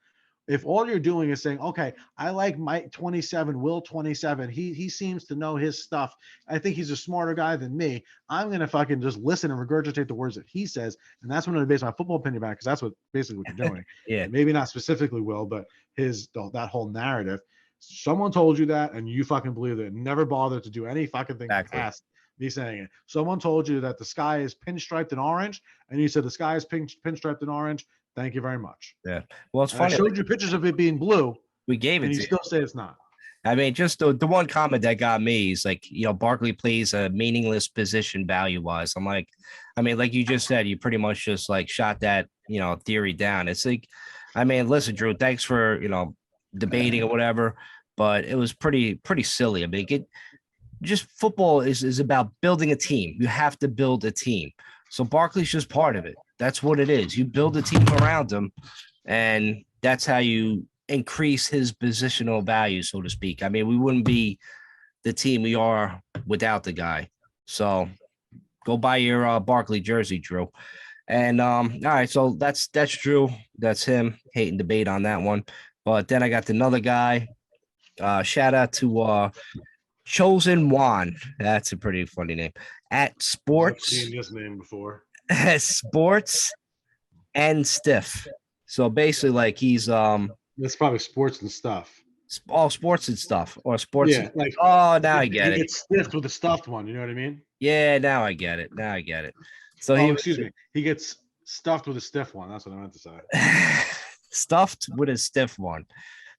[SPEAKER 3] If all you're doing is saying, okay, I like Mike 27, Will 27, he seems to know his stuff. I think he's a smarter guy than me. I'm gonna fucking just listen and regurgitate the words that he says, and that's when I base my football opinion back, because that's what basically what you're doing.
[SPEAKER 2] Yeah.
[SPEAKER 3] Maybe not specifically Will, but that whole narrative. Someone told you that, and you fucking believe it. Never bothered to do any fucking thing past me saying it. Someone told you that the sky is pinstriped and orange, and you said the sky is pinstriped and orange. Thank you very much.
[SPEAKER 2] Yeah. Well, it's
[SPEAKER 3] And
[SPEAKER 2] funny.
[SPEAKER 3] I showed you pictures of it being blue.
[SPEAKER 2] We gave it
[SPEAKER 3] and
[SPEAKER 2] to
[SPEAKER 3] you
[SPEAKER 2] you.
[SPEAKER 3] still say it's not.
[SPEAKER 2] I mean, just the one comment that got me is like, Barkley plays a meaningless position value-wise. I'm like, I mean, like you just said, you pretty much just like shot that, theory down. It's like, I mean, listen, Drew, thanks for, debating or whatever, but it was pretty silly. I mean, just football is about building a team. You have to build a team. So Barkley's just part of it. That's what it is. You build a team around him, and that's how you increase his positional value, so to speak. I mean, we wouldn't be the team we are without the guy. So go buy your Barkley jersey, Drew. And all right, so that's Drew. That's him. Hate and debate on that one. But then I got another guy. Shout out to Chosen Juan. That's a pretty funny name. At Sports.
[SPEAKER 3] I've seen this name before.
[SPEAKER 2] Sports and Stiff. So basically, like he's
[SPEAKER 3] That's probably sports and stuff.
[SPEAKER 2] all sports and stuff, or sports.
[SPEAKER 3] Yeah, like
[SPEAKER 2] now I get it.
[SPEAKER 3] It's stiffed with a stuffed one. You know what I mean?
[SPEAKER 2] Yeah, now I get it. So
[SPEAKER 3] excuse me. He gets stuffed with a stiff one. That's what I meant to say.
[SPEAKER 2] Stuffed with a stiff one.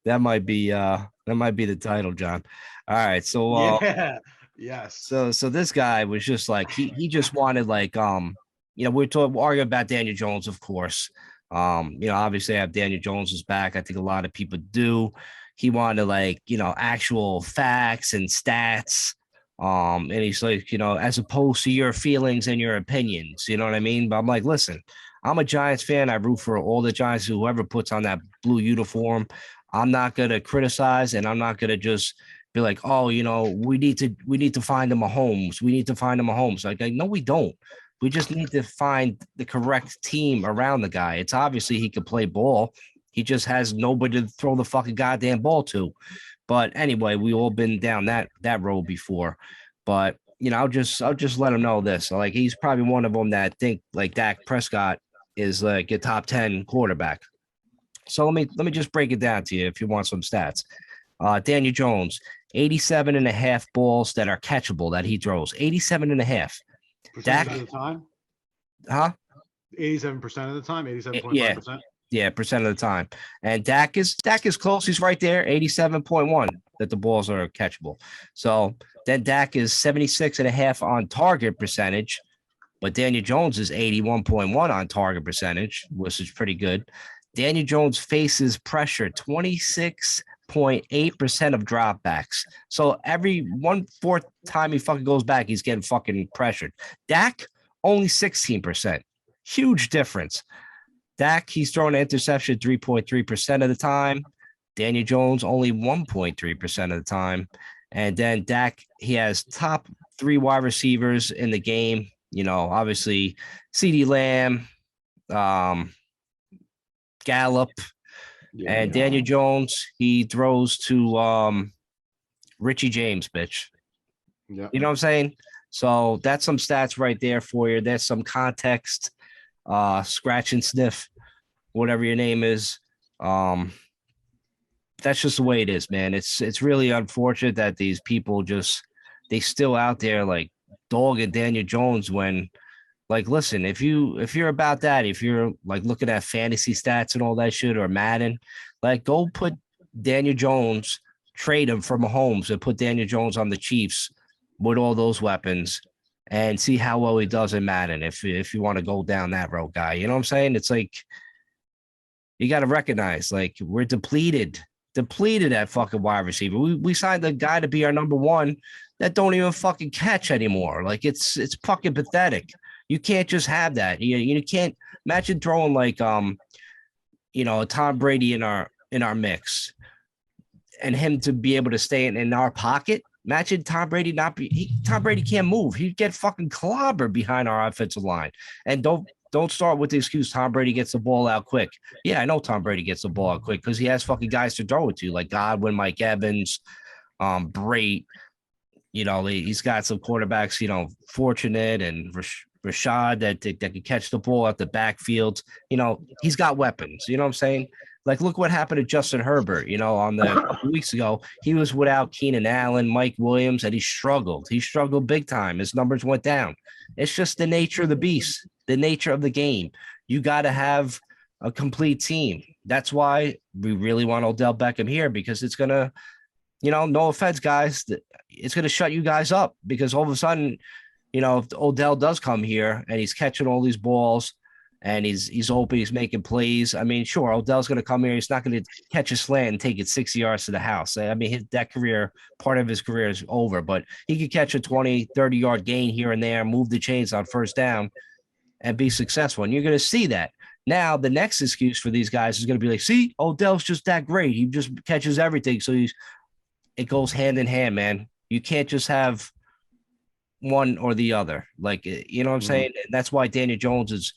[SPEAKER 2] That might be the title, John. All right, so
[SPEAKER 3] yeah, yes.
[SPEAKER 2] So this guy was just like he just wanted like we're arguing about Daniel Jones, of course. Obviously I have Daniel Jones's back. I think a lot of people do. He wanted like actual facts and stats. And he's like, as opposed to your feelings and your opinions, you know what I mean? But I'm like, listen, I'm a Giants fan. I root for all the Giants, whoever puts on that blue uniform. I'm not gonna criticize, and I'm not gonna just be like, oh, we need to find them a homes. We need to find them a homes. Like, no, we don't. We just need to find the correct team around the guy. It's obviously he can play ball. He just has nobody to throw the fucking goddamn ball to. But anyway, we all been down that road before. But I'll just let him know this. Like, he's probably one of them that think like Dak Prescott is like a top 10 quarterback. So let me just break it down to you if you want some stats. Daniel Jones, 87.5 balls that are catchable that he throws. 87.5. Dak
[SPEAKER 3] of the time?
[SPEAKER 2] Huh?
[SPEAKER 3] 87% of the time, 87.5%.
[SPEAKER 2] Yeah, percent of the time. And Dak is close. He's right there, 87.1 that the balls are catchable. So then Dak is 76.5 on target percentage, but Daniel Jones is 81.1 on target percentage, which is pretty good. Daniel Jones faces pressure 26.8% of dropbacks. So every 1/4 time he fucking goes back, he's getting fucking pressured. Dak, only 16%. Huge difference. Dak, he's throwing an interception 3.3% of the time. Daniel Jones, only 1.3% of the time. And then Dak, he has top 3 wide receivers in the game. Obviously, CeeDee Lamb, Gallup, and Daniel Jones, he throws to Richie James, bitch.
[SPEAKER 3] Yeah.
[SPEAKER 2] You know what I'm saying? So that's some stats right there for you. There's some context, scratch and sniff, whatever your name is. That's just the way it is, man. It's really unfortunate that these people they still out there like dogging Daniel Jones when, like, listen, if you're about that, if you're like looking at fantasy stats and all that shit or Madden, like, go put Daniel Jones, trade him for Mahomes and put Daniel Jones on the Chiefs with all those weapons and see how well he does in Madden. If you want to go down that road, guy, you know what I'm saying? It's like, you got to recognize, like, we're depleted at fucking wide receiver. We signed the guy to be our number one that don't even fucking catch anymore. Like, it's fucking pathetic. You can't just have that. You can't imagine throwing like Tom Brady in our mix and him to be able to stay in our pocket. Imagine Tom Brady Tom Brady can't move. He'd get fucking clobbered behind our offensive line. And don't don't start with the excuse Tom Brady gets the ball out quick. Yeah, I know Tom Brady gets the ball out quick because he has fucking guys to throw it to, like Godwin, Mike Evans, Brait. He's got some quarterbacks, Fortunate and Rashad that can catch the ball at the backfield. He's got weapons. You know what I'm saying? Like, look what happened to Justin Herbert. On the a couple weeks ago, he was without Keenan Allen, Mike Williams, and he struggled. He struggled big time. His numbers went down. It's just the nature of the beast, the nature of the game. You got to have a complete team. That's why we really want Odell Beckham here, because it's going to, no offense, guys, it's going to shut you guys up, because all of a sudden, if Odell does come here and he's catching all these balls and he's open, he's making plays. I mean, sure, Odell's going to come here. He's not going to catch a slant and take it 60 yards to the house. I mean, part of his career is over, but he could catch a 20, 30-yard gain here and there, move the chains on first down and be successful. And you're going to see that. Now, the next excuse for these guys is going to be like, see, Odell's just that great. He just catches everything. So it goes hand in hand, man. You can't just have one or the other. Like, you know what I'm saying? And that's why Daniel Jones is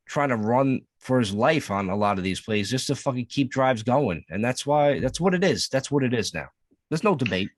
[SPEAKER 2] trying to run for his life on a lot of these plays just to fucking keep drives going. And that's what it is. That's what it is now. There's no debate.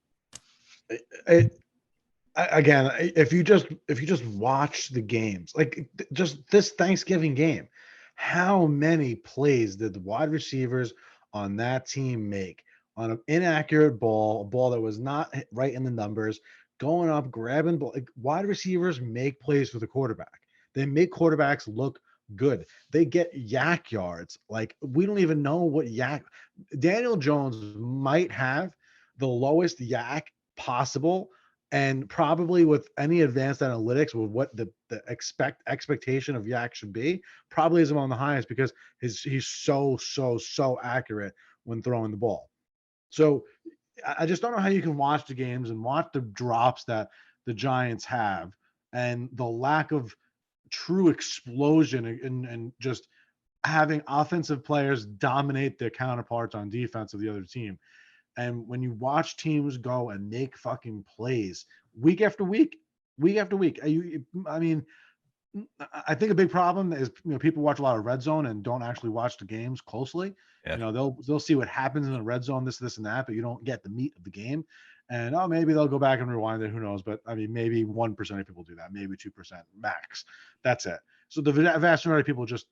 [SPEAKER 3] Again, if you just watch the games, like just this Thanksgiving game, how many plays did the wide receivers on that team make on an inaccurate ball, a ball that was not right in the numbers, going up, grabbing ball? Like, wide receivers make plays for the quarterback. They make quarterbacks look good. They get yak yards. Like, we don't even know what yak. Daniel Jones might have the lowest yak possible, and probably with any advanced analytics with what the expectation of yak should be, probably is among the highest, because he's so accurate when throwing the ball. So I just don't know how you can watch the games and watch the drops that the Giants have and the lack of true explosion and just having offensive players dominate their counterparts on defense of the other team. And when you watch teams go and make fucking plays week after week, I mean, I think a big problem is, people watch a lot of red zone and don't actually watch the games closely.
[SPEAKER 2] Yeah.
[SPEAKER 3] They'll see what happens in the red zone, this and that, but you don't get the meat of the game. And maybe they'll go back and rewind it. Who knows? But I mean, maybe 1% of people do that, maybe 2% max. That's it. So the vast majority of people just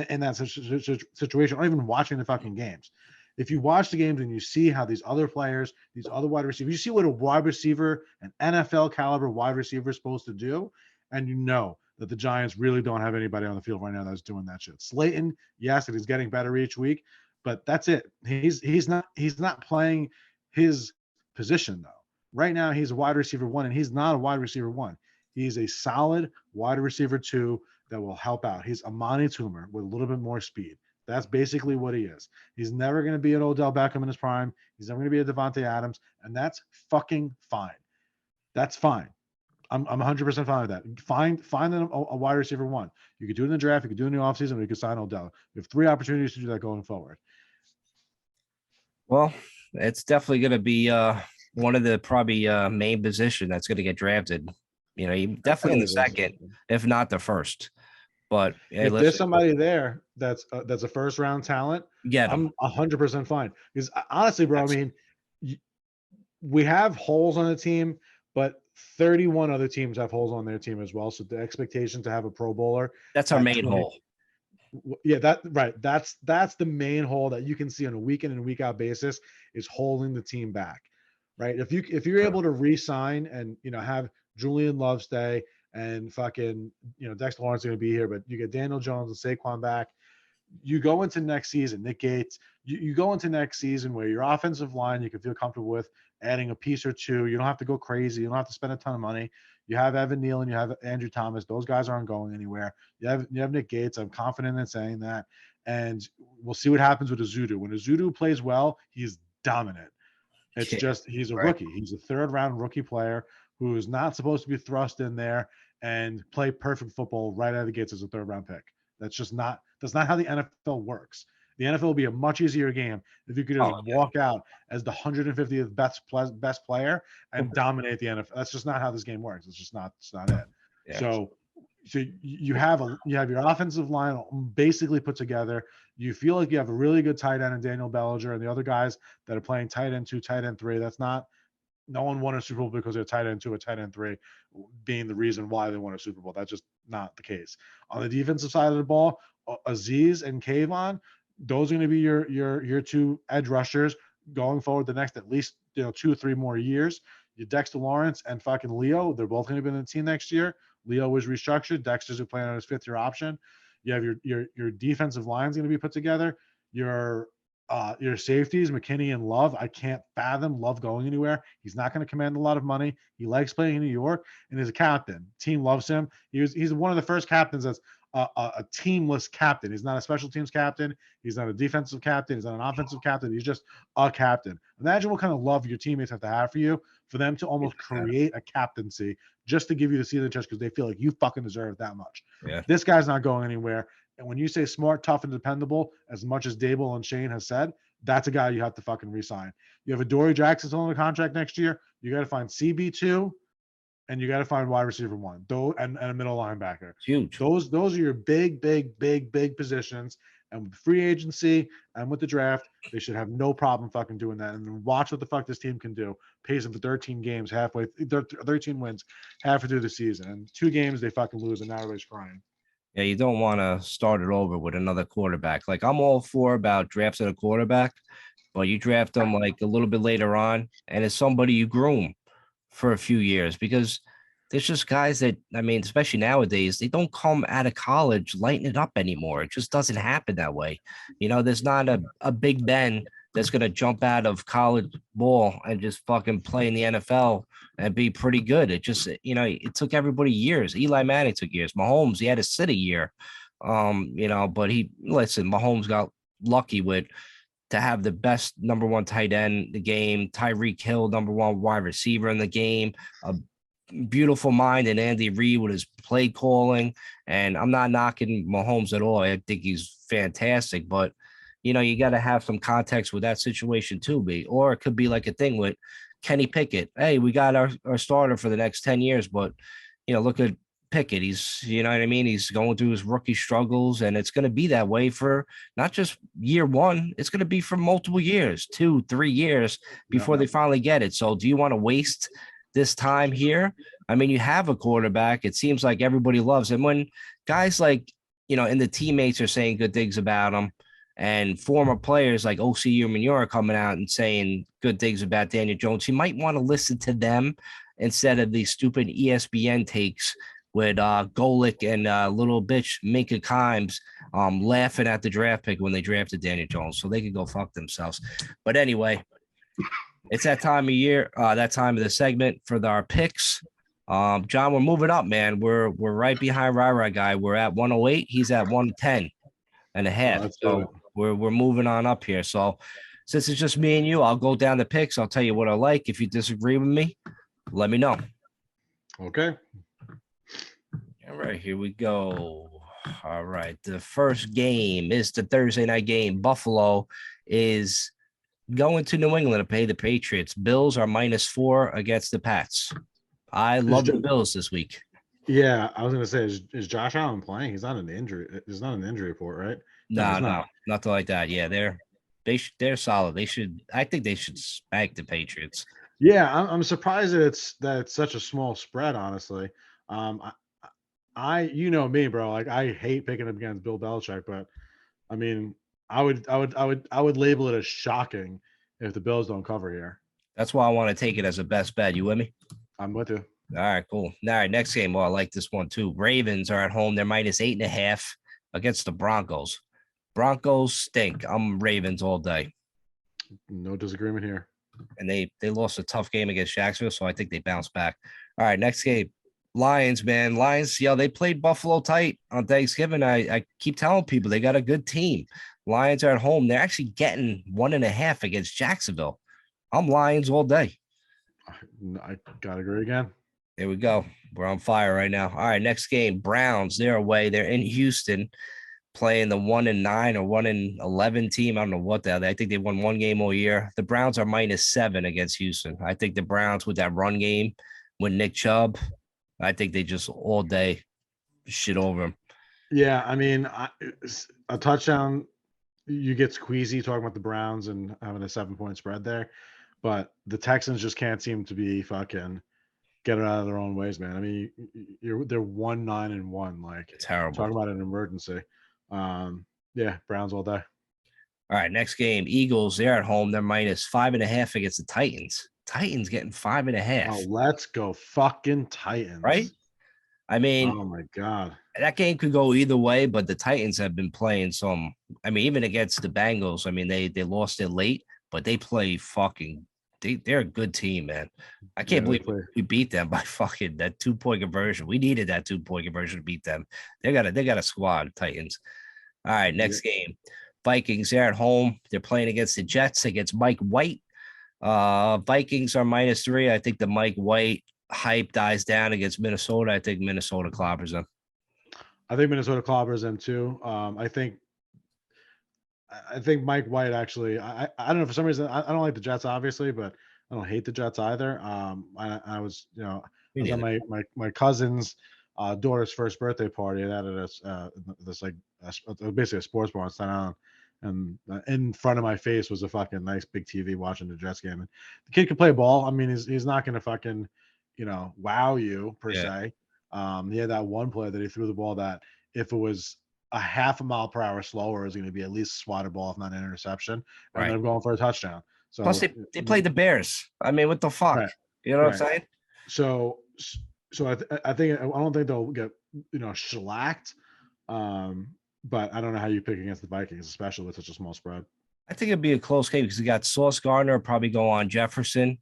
[SPEAKER 3] in that situation aren't even watching the fucking games. If you watch the games and you see how these other players, these other wide receivers, you see what a wide receiver, an NFL caliber wide receiver is supposed to do, and you know that the Giants really don't have anybody on the field right now that's doing that shit. Slayton, yes, and he's getting better each week, but that's it. He's not playing his position though. Right now he's a wide receiver 1, and he's not a wide receiver 1. He's a solid wide receiver 2 that will help out. He's Amani Toomer with a little bit more speed. That's basically what he is. He's never going to be an Odell Beckham in his prime. He's never going to be a Devontae Adams, and that's fucking fine. That's fine. I'm 100% fine with that. Find a wide receiver 1. You could do it in the draft. You could do it in the offseason, or you could sign Odell. You have 3 opportunities to do that going forward.
[SPEAKER 2] Well, it's definitely going to be one of the probably main position that's going to get drafted. Definitely in the second, if not the first. But hey,
[SPEAKER 3] if there's somebody there that's a first round talent, I'm 100% fine. Because honestly, bro, I mean, we have holes on the team, but 31 other teams have holes on their team as well. So the expectation to have a Pro Bowler,
[SPEAKER 2] that's our main hole.
[SPEAKER 3] Yeah, that's the main hole that you can see on a week in and week out basis is holding the team back, right? If you're able to re-sign and have Julian Love stay and fucking Dexter Lawrence is going to be here, but you get Daniel Jones and Saquon back, you go into next season, Nick Gates, you go into next season where your offensive line you can feel comfortable with adding a piece or two. You don't have to go crazy. You don't have to spend a ton of money. You have Evan Neal and you have Andrew Thomas. Those guys aren't going anywhere. You have Nick Gates. I'm confident in saying that. And we'll see what happens with Azudu. When Azudu plays well, he's dominant. It's just he's a rookie. He's a 3rd-round rookie player who is not supposed to be thrust in there and play perfect football right out of the gates as a 3rd-round pick. That's not how the NFL works. The NFL will be a much easier game if you could just walk out as the 150th best player and dominate the NFL. That's just not how this game works. It's not it. Yeah. So So you have your offensive line basically put together. You feel like you have a really good tight end in Daniel Bellinger and the other guys that are playing tight end 2, tight end 3. That's not no one won a Super Bowl because they're tight end 2 or tight end 3 being the reason why they won a Super Bowl. That's just not the case. On the defensive side of the ball, Aziz and Kayvon, those are going to be your 2 edge rushers going forward the next at least 2 or 3 more years. Your Dexter Lawrence and fucking Leo, they're both going to be in the team next year. Leo was restructured. Dexter's playing on his 5th-year option. You have your defensive line's going to be put together. Your safeties, McKinney and Love. I can't fathom Love going anywhere. He's not going to command a lot of money. He likes playing in New York, and he's a captain. Team loves him. He's one of the first captains that's a teamless captain. He's not a special teams captain. He's not a defensive captain. He's not an offensive captain. He's just a captain. Imagine what kind of love your teammates have to have for you for them to almost create a captaincy just to give you the season just because they feel like you fucking deserve that much.
[SPEAKER 2] Yeah.
[SPEAKER 3] This guy's not going anywhere. And when you say smart, tough, and dependable, as much as Dable and Shane has said, that's a guy you have to fucking re-sign. You have a Dory Jackson still on the contract next year. You got to find CB2, and you got to find wide receiver 1, and a middle linebacker.
[SPEAKER 2] Huge.
[SPEAKER 3] Those are your big positions. And with free agency and with the draft, they should have no problem fucking doing that. And then watch what the fuck this team can do. Pays them for 13 games 13 wins halfway through the season. And 2 games they fucking lose, and now everybody's crying.
[SPEAKER 2] Yeah, you don't want to start it over with another quarterback. Like, I'm all for about drafting a quarterback, but you draft them like a little bit later on, and it's somebody you groom for a few years, because there's just guys that, I mean, especially nowadays, they don't come out of college lighting it up anymore. It just doesn't happen that way. There's not a Big Ben that's going to jump out of college ball and just fucking play in the NFL and be pretty good. It just, it took everybody years. Eli Manning took years. Mahomes, he had to sit a year. But Mahomes got lucky to have the best number 1 tight end in the game, Tyreek Hill, number 1 wide receiver in the game, a beautiful mind, and Andy Reid with his play calling. And I'm not knocking Mahomes at all. I think he's fantastic, but you got to have some context with that situation too, or it could be like a thing with Kenny Pickett. Hey, we got our starter for the next 10 years, but look at Pickett. He's, he's going through his rookie struggles, and it's going to be that way for not just year 1. It's going to be for multiple years, 2-3 years before they finally get it. So do you want to waste this time here? I mean, you have a quarterback. It seems like everybody loves him. When guys like, and the teammates are saying good things about him, and former players like OC Umenyiora are coming out and saying good things about Daniel Jones, you might want to listen to them instead of these stupid ESPN takes with Golick and little bitch Minka Kimes laughing at the draft pick when they drafted Daniel Jones. So they could go fuck themselves. But anyway, it's that time of year, that time of the segment for our picks. John, we're moving up, man. We're right behind Rara guy. We're at 108. He's at 110 and a half. So we're moving on up here. So since it's just me and you, I'll go down the picks. I'll tell you what I like. If you disagree with me, let me know.
[SPEAKER 3] Okay.
[SPEAKER 2] All right, here we go. All right. The first game is the Thursday night game. Buffalo is going to New England to pay the Patriots. Bills are -4 against the Pats. I love the Bills this week.
[SPEAKER 3] Yeah, I was going to say, is Josh Allen playing? He's not an injury. It's not an injury report, right?
[SPEAKER 2] No, nothing like that. Yeah, they're solid. I think they should smack the Patriots.
[SPEAKER 3] Yeah, I'm surprised that it's such a small spread, honestly. You know me, bro. Like, I hate picking up against Bill Belichick, but I mean, I would label it as shocking if the Bills don't cover here.
[SPEAKER 2] That's why I want to take it as a best bet. You with me?
[SPEAKER 3] I'm with you.
[SPEAKER 2] All right, cool. All right, next game. Well, I like this one too. Ravens are at home. They're -8.5 against the Broncos. Broncos stink. I'm Ravens all day.
[SPEAKER 3] No disagreement here.
[SPEAKER 2] And they lost a tough game against Jacksonville, so I think they bounce back. All right, next game. Lions, man. Lions, they played Buffalo tight on Thanksgiving. I keep telling people they got a good team. Lions are at home. They're actually getting 1.5 against Jacksonville. I'm Lions all day.
[SPEAKER 3] I gotta agree again.
[SPEAKER 2] There we go. We're on fire right now. All right, next game. Browns, they're away. They're in Houston playing the 1-9 or 1-11 team. I don't know what the hell. I think they won one game all year. The Browns are -7 against Houston. I think the Browns with that run game with Nick Chubb, I think they just all day shit over him.
[SPEAKER 3] Yeah, I mean, a touchdown, you get squeezy talking about the Browns and having a 7-point spread there, but the Texans just can't seem to be fucking get it out of their own ways, man. I mean, they're 1-9-1, like
[SPEAKER 2] Terrible.
[SPEAKER 3] talking about an emergency. Yeah, Browns all day.
[SPEAKER 2] All right, next game, Eagles. They're at home. They're -5.5 against the Titans. Titans getting 5.5.
[SPEAKER 3] Oh, let's go fucking Titans.
[SPEAKER 2] Right? I mean,
[SPEAKER 3] oh my God.
[SPEAKER 2] That game could go either way, but the Titans have been playing some. I mean, even against the Bengals, I mean, they lost it late, but they play fucking. They're a good team, man. I can't believe we beat them by fucking that 2-point conversion. We needed that 2-point conversion to beat them. They got a squad, Titans. All right, next game. Vikings, they're at home. They're playing against the Jets against Mike White. Vikings are -3. I think the Mike White hype dies down against Minnesota. I think Minnesota clobbers them.
[SPEAKER 3] I think Minnesota clobbers them too. I think Mike White actually. I don't know, for some reason I don't like the Jets, obviously, but I don't hate the Jets either. I was I was at my cousin's daughter's first birthday party, and at this like basically a sports bar in Staten Island, and in front of my face was a fucking nice big TV watching the Jets game, and the kid could play ball. I mean, he's not going to fucking wow you per se. He had that one play that he threw the ball that if it was a half a mile per hour slower, is going to be at least a swatted ball, if not an interception, and they're going for a touchdown. So
[SPEAKER 2] plus they played the Bears. I mean, what the fuck?
[SPEAKER 3] Right.
[SPEAKER 2] You know what I'm saying?
[SPEAKER 3] So I don't think they'll get shellacked. But I don't know how you pick against the Vikings, especially with such a small spread.
[SPEAKER 2] I think it'd be a close game because you got Sauce Gardner, probably go on Jefferson.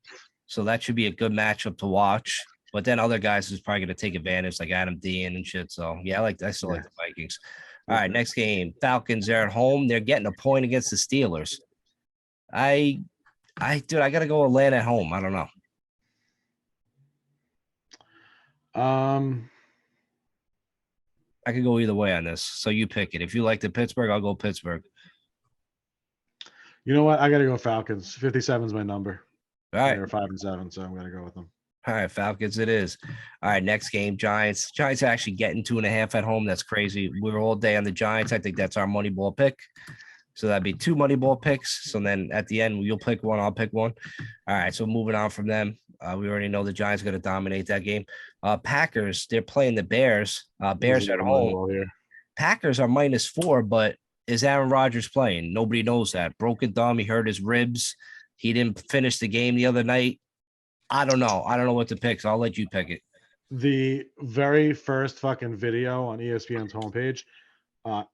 [SPEAKER 2] So that should be a good matchup to watch. But then other guys who's probably going to take advantage, like Adam Dean and shit. So yeah, I still like the Vikings. All right, next game. Falcons are at home. They're getting a point against the Steelers. Dude, I gotta go Atlanta at home. I don't know. I could go either way on this. So you pick it. If you like the Pittsburgh, I'll go Pittsburgh.
[SPEAKER 3] You know what? I got to go Falcons. 57 is my number.
[SPEAKER 2] All right.
[SPEAKER 3] They're 5-7, so I'm going to go with them.
[SPEAKER 2] All right, Falcons it is. All right, next game, Giants. Giants are actually getting 2.5 at home. That's crazy. We're all day on the Giants. I think that's our money ball pick. So that'd be 2 money ball picks. So then at the end, you'll pick one, I'll pick one. All right, so moving on from them. We already know the Giants are going to dominate that game. Packers, they're playing the Bears. Bears at home. Packers are -4, but is Aaron Rodgers playing? Nobody knows that. Broken thumb. He hurt his ribs. He didn't finish the game the other night. I don't know. I don't know what to pick, so I'll let you pick it.
[SPEAKER 3] The very first fucking video on ESPN's homepage,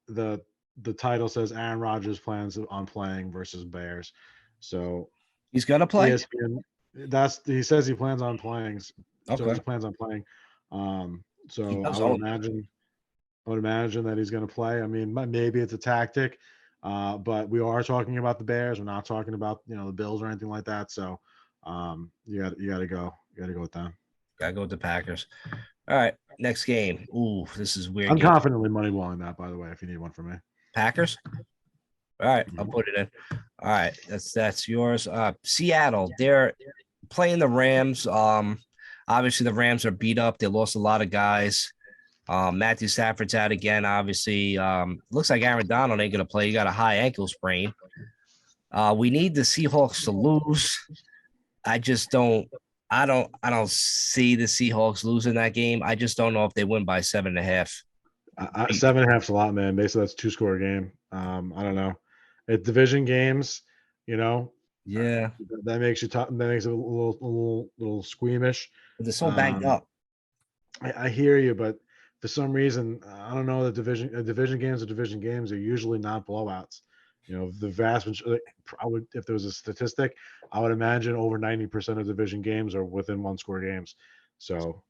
[SPEAKER 3] the title says Aaron Rodgers plans on playing versus Bears. So
[SPEAKER 2] he's gonna play.
[SPEAKER 3] ESPN, he says he plans on playing. Okay. So he plans on playing. So I would imagine that he's going to play. I mean, maybe it's a tactic, but we are talking about the Bears. We're not talking about the Bills or anything like that. So you got to go with them.
[SPEAKER 2] Gotta go with the Packers. All right, next game. Ooh, this is weird.
[SPEAKER 3] I'm confidently moneyballing that, by the way, if you need one from me.
[SPEAKER 2] Packers. All right, I'll put it in. All right, that's yours. Seattle, they're playing the Rams. Obviously the Rams are beat up. They lost a lot of guys. Matthew Stafford's out again. Obviously, looks like Aaron Donald ain't gonna play. He got a high ankle sprain. We need the Seahawks to lose. I don't see the Seahawks losing that game. I just don't know if they win by 7.5.
[SPEAKER 3] 7.5's a lot, man. Basically, that's a 2-score game. I don't know. At division games,
[SPEAKER 2] yeah,
[SPEAKER 3] that makes you that makes it a little squeamish.
[SPEAKER 2] They're so banged up.
[SPEAKER 3] I hear you, but for some reason, I don't know. Division games are usually not blowouts. The vast majority. If there was a statistic, I would imagine over 90% of division games are within 1-score games. So,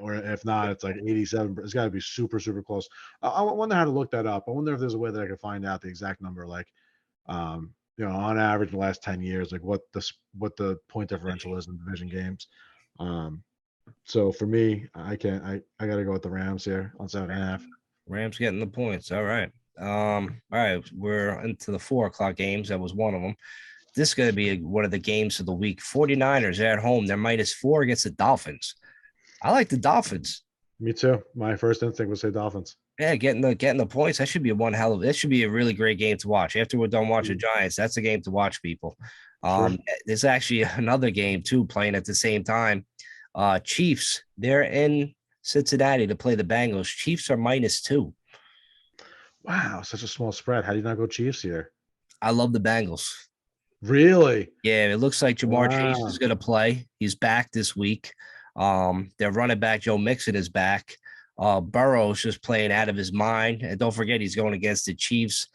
[SPEAKER 3] or if not, it's like 87. It's got to be super, super close. I wonder how to look that up. I wonder if there's a way that I could find out the exact number, like, on average in the last 10 years, like what the point differential is in division games. So for me, I got to go with the Rams here on 7.5.
[SPEAKER 2] Rams getting the points. All right. All right. We're into the 4:00 games. That was one of them. This is going to be one of the games of the week. 49ers are at home. They're -4 against the Dolphins. I like the Dolphins.
[SPEAKER 3] Me too. My first instinct was say Dolphins.
[SPEAKER 2] Yeah, getting the points. That should be that should be a really great game to watch. After we're done watching Giants, that's a game to watch, people.
[SPEAKER 3] Sure.
[SPEAKER 2] There's actually another game too playing at the same time. Chiefs, they're in Cincinnati to play the Bengals. Chiefs are -2.
[SPEAKER 3] Wow, such a small spread. How do you not go Chiefs here?
[SPEAKER 2] I love the Bengals.
[SPEAKER 3] Really?
[SPEAKER 2] Yeah, it looks like Jamar Chase
[SPEAKER 3] Wow.
[SPEAKER 2] is going to play. He's back this week. Their running back Joe Mixon is back. Burrow's just playing out of his mind, and don't forget he's going against the Chiefs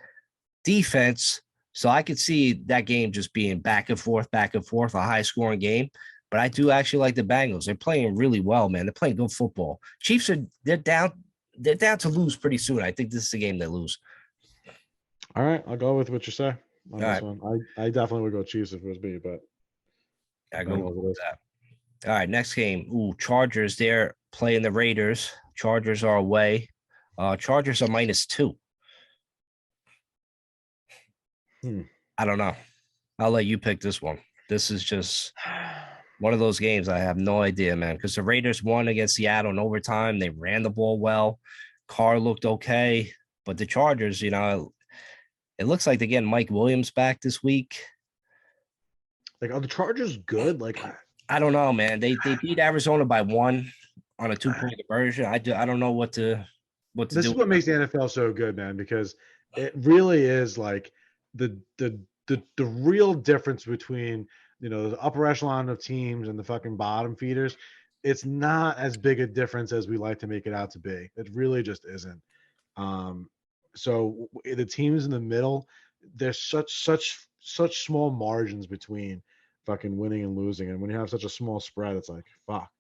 [SPEAKER 2] defense. So I could see that game just being back and forth, a high-scoring game. But I do actually like the Bengals. They're playing really well, man. They're playing good football. Chiefs they're down to lose pretty soon. I think this is the game they lose.
[SPEAKER 3] All right, I'll go with what you say on
[SPEAKER 2] All
[SPEAKER 3] this
[SPEAKER 2] right.
[SPEAKER 3] one. I definitely would go Chiefs if it was me, but
[SPEAKER 2] I go with that. All right, next game. Chargers. They're playing the Raiders. Chargers are away. Chargers are -2. I don't know. I'll let you pick this one. This is just one of those games I have no idea, man, because the Raiders won against Seattle in overtime. They ran the ball well. Carr looked okay, but the Chargers, it looks like they're getting Mike Williams back this week.
[SPEAKER 3] Like, are the Chargers good? Like,
[SPEAKER 2] I don't know, man. They beat Arizona by 1 on a 2-point conversion. I don't know what to
[SPEAKER 3] this
[SPEAKER 2] do.
[SPEAKER 3] is what makes the NFL so good, man, because it really is like the real difference between the upper echelon of teams and the fucking bottom feeders. It's not as big a difference as we like to make it out to be. It really just isn't. So the teams in the middle, there's such small margins between fucking winning and losing, and when you have such a small spread, it's like fuck.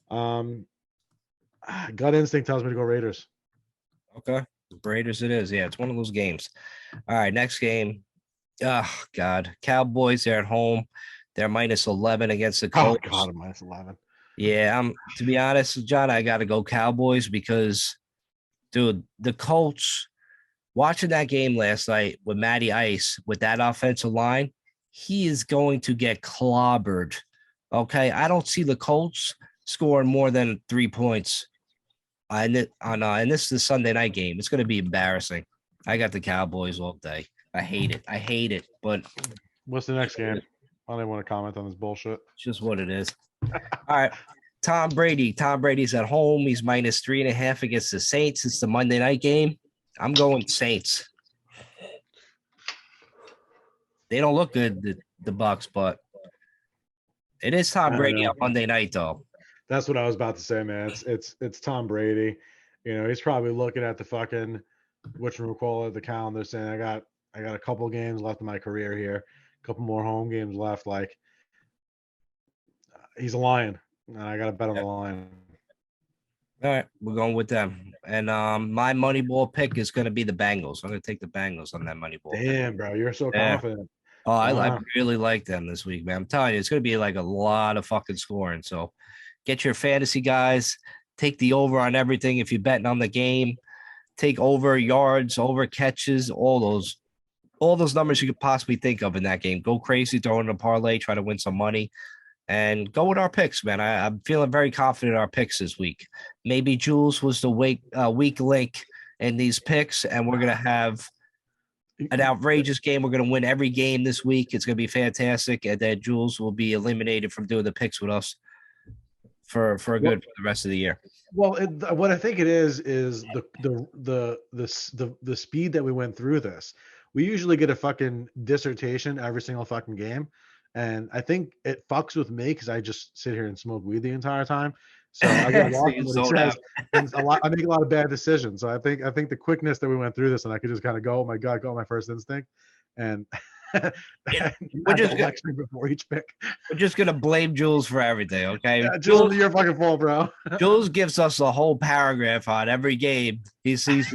[SPEAKER 3] Gut instinct tells me to go Raiders.
[SPEAKER 2] Okay, Raiders it is. Yeah, it's one of those games. All right, next game. Oh God, Cowboys. They're at home. They're -11 against the Colts.
[SPEAKER 3] Oh God, -11.
[SPEAKER 2] Yeah, to be honest, John, I got to go Cowboys because, dude, the Colts. Watching that game last night with Matty Ice with that offensive line, he is going to get clobbered. Okay, I don't see the Colts scoring more than 3 points. And this is the Sunday night game. It's going to be embarrassing. I got the Cowboys all day. I hate it. But
[SPEAKER 3] what's the next game? I don't even want to comment on this bullshit.
[SPEAKER 2] It's just what it is. All right. Tom Brady. Tom Brady's at home. He's -3.5 against the Saints. It's the Monday night game. I'm going Saints. They don't look good, the Bucks, but it is Tom Brady on Monday night, though.
[SPEAKER 3] That's what I was about to say, man. It's Tom Brady. He's probably looking at the fucking the calendar, saying I got a couple games left in my career here, a couple more home games left. Like, he's a Lion, and I got to bet on the Lion.
[SPEAKER 2] All right, we're going with them. And my money ball pick is going to be the Bengals. I'm going to take the Bengals on that money ball.
[SPEAKER 3] Damn, bro, you're so confident.
[SPEAKER 2] Oh, I really like them this week, man. I'm telling you, it's going to be like a lot of fucking scoring. So get your fantasy guys. Take the over on everything if you're betting on the game. Take over yards, over catches, all those numbers you could possibly think of in that game. Go crazy, throw in a parlay, try to win some money. And go with our picks, man. I'm feeling very confident in our picks this week. Maybe Jules was the weak link in these picks, and we're going to have an outrageous game. We're going to win every game this week. It's going to be fantastic, and then Jules will be eliminated from doing the picks with us for the rest of the year.
[SPEAKER 3] Well, what I think it is the speed that we went through this. We usually get a fucking dissertation every single fucking game. And I think it fucks with me because I just sit here and smoke weed the entire time. So I get lost in what it says. And I make a lot of bad decisions. So I think the quickness that we went through this, and I could just kind of go, oh my God, go my first instinct. And
[SPEAKER 2] we're just
[SPEAKER 3] before each pick.
[SPEAKER 2] We're just gonna blame Jules for everything, okay?
[SPEAKER 3] Yeah, Jules, you're fucking full, bro.
[SPEAKER 2] Jules gives us a whole paragraph on every game. He sees.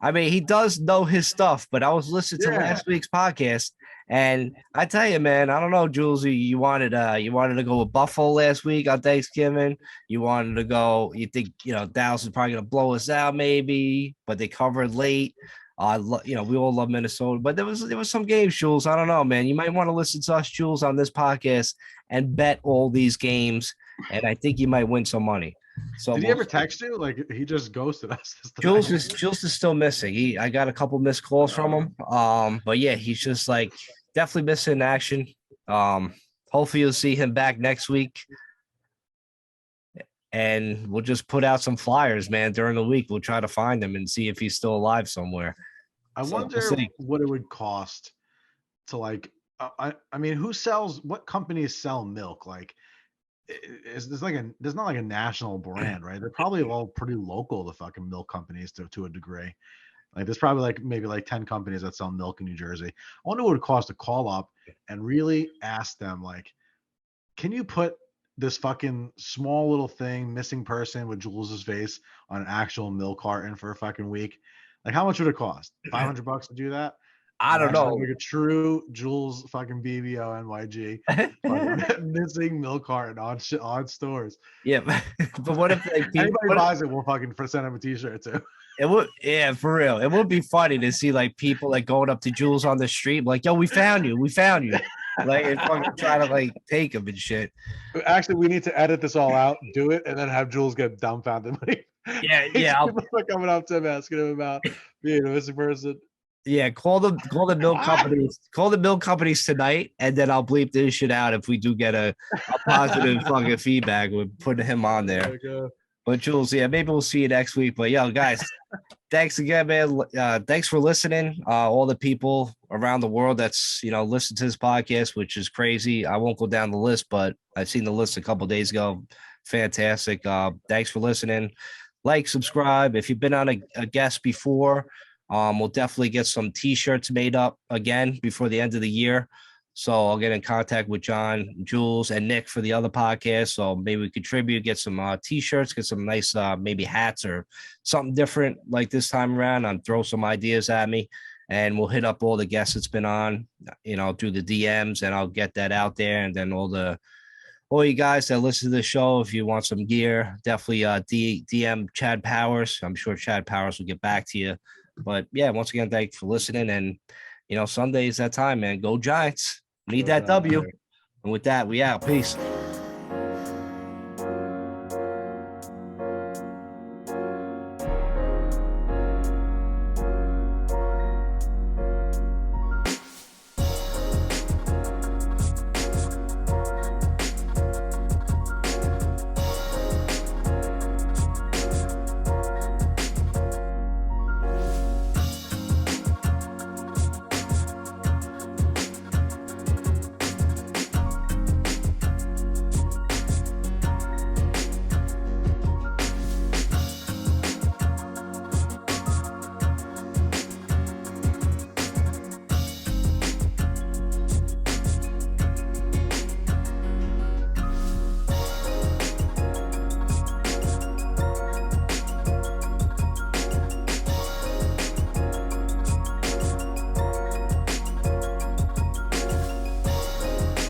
[SPEAKER 2] I mean, he does know his stuff. But I was listening to last week's podcast. And I tell you, man, I don't know, Jules. You wanted to go with Buffalo last week on Thanksgiving. You wanted to go. You think Dallas is probably gonna blow us out, maybe, but they covered late. We all love Minnesota, but there was some games, Jules. I don't know, man. You might want to listen to us, Jules, on this podcast and bet all these games, and I think you might win some money. So
[SPEAKER 3] Did he ever text you? Like he just ghosted us.
[SPEAKER 2] Jules is still missing. I got a couple missed calls from him. But yeah, he's just like definitely missing in action. Hopefully you'll see him back next week. And we'll just put out some flyers, man, during the week. We'll try to find him and see if he's still alive somewhere.
[SPEAKER 3] I wonder what it would cost to like. I mean, what companies sell milk? Like, there's not like a national brand, right? They're probably all pretty local. The fucking milk companies to a degree. Like, there's probably like maybe like 10 companies that sell milk in New Jersey. I wonder what it would cost to call up and really ask them, like, can you put this fucking small little thing, missing person with Jules's face on an actual milk carton for a fucking week? Like, how much would it cost? $500 to do that?
[SPEAKER 2] I don't know.
[SPEAKER 3] Like a true Jules fucking BBO NYG missing milk carton on stores.
[SPEAKER 2] Yeah, but what if like
[SPEAKER 3] anybody buys it? We'll fucking send him a T-shirt too.
[SPEAKER 2] It would, yeah, for real. It would be funny to see like people like going up to Jules on the street, like, "Yo, we found you, like, and fucking try to like take him and shit.
[SPEAKER 3] Actually, we need to edit this all out, do it, and then have Jules get dumbfounded.
[SPEAKER 2] Yeah.
[SPEAKER 3] People are coming up to him asking him about being a missing person.
[SPEAKER 2] Yeah, call the milk companies tonight, and then I'll bleep this shit out if we do get a positive fucking feedback with putting him on there. But Jules, yeah, maybe we'll see you next week. But yo, guys, thanks again, man. Thanks for listening. All the people around the world that's listen to this podcast, which is crazy. I won't go down the list, but I've seen the list a couple days ago. Fantastic. Thanks for listening. Like, subscribe. If you've been on a guest before, we'll definitely get some T-shirts made up again before the end of the year. So I'll get in contact with John, Jules, and Nick for the other podcast. So maybe we contribute, get some T-shirts, get some nice maybe hats or something different like this time around, and throw some ideas at me. And we'll hit up all the guests that's been on, through the DMs, and I'll get that out there. And then all you guys that listen to the show, if you want some gear, definitely DM Chad Powers. I'm sure Chad Powers will get back to you. But yeah, once again, thanks for listening. And Sunday is that time, man. Go Giants. Need that W. And with that, we out. Peace.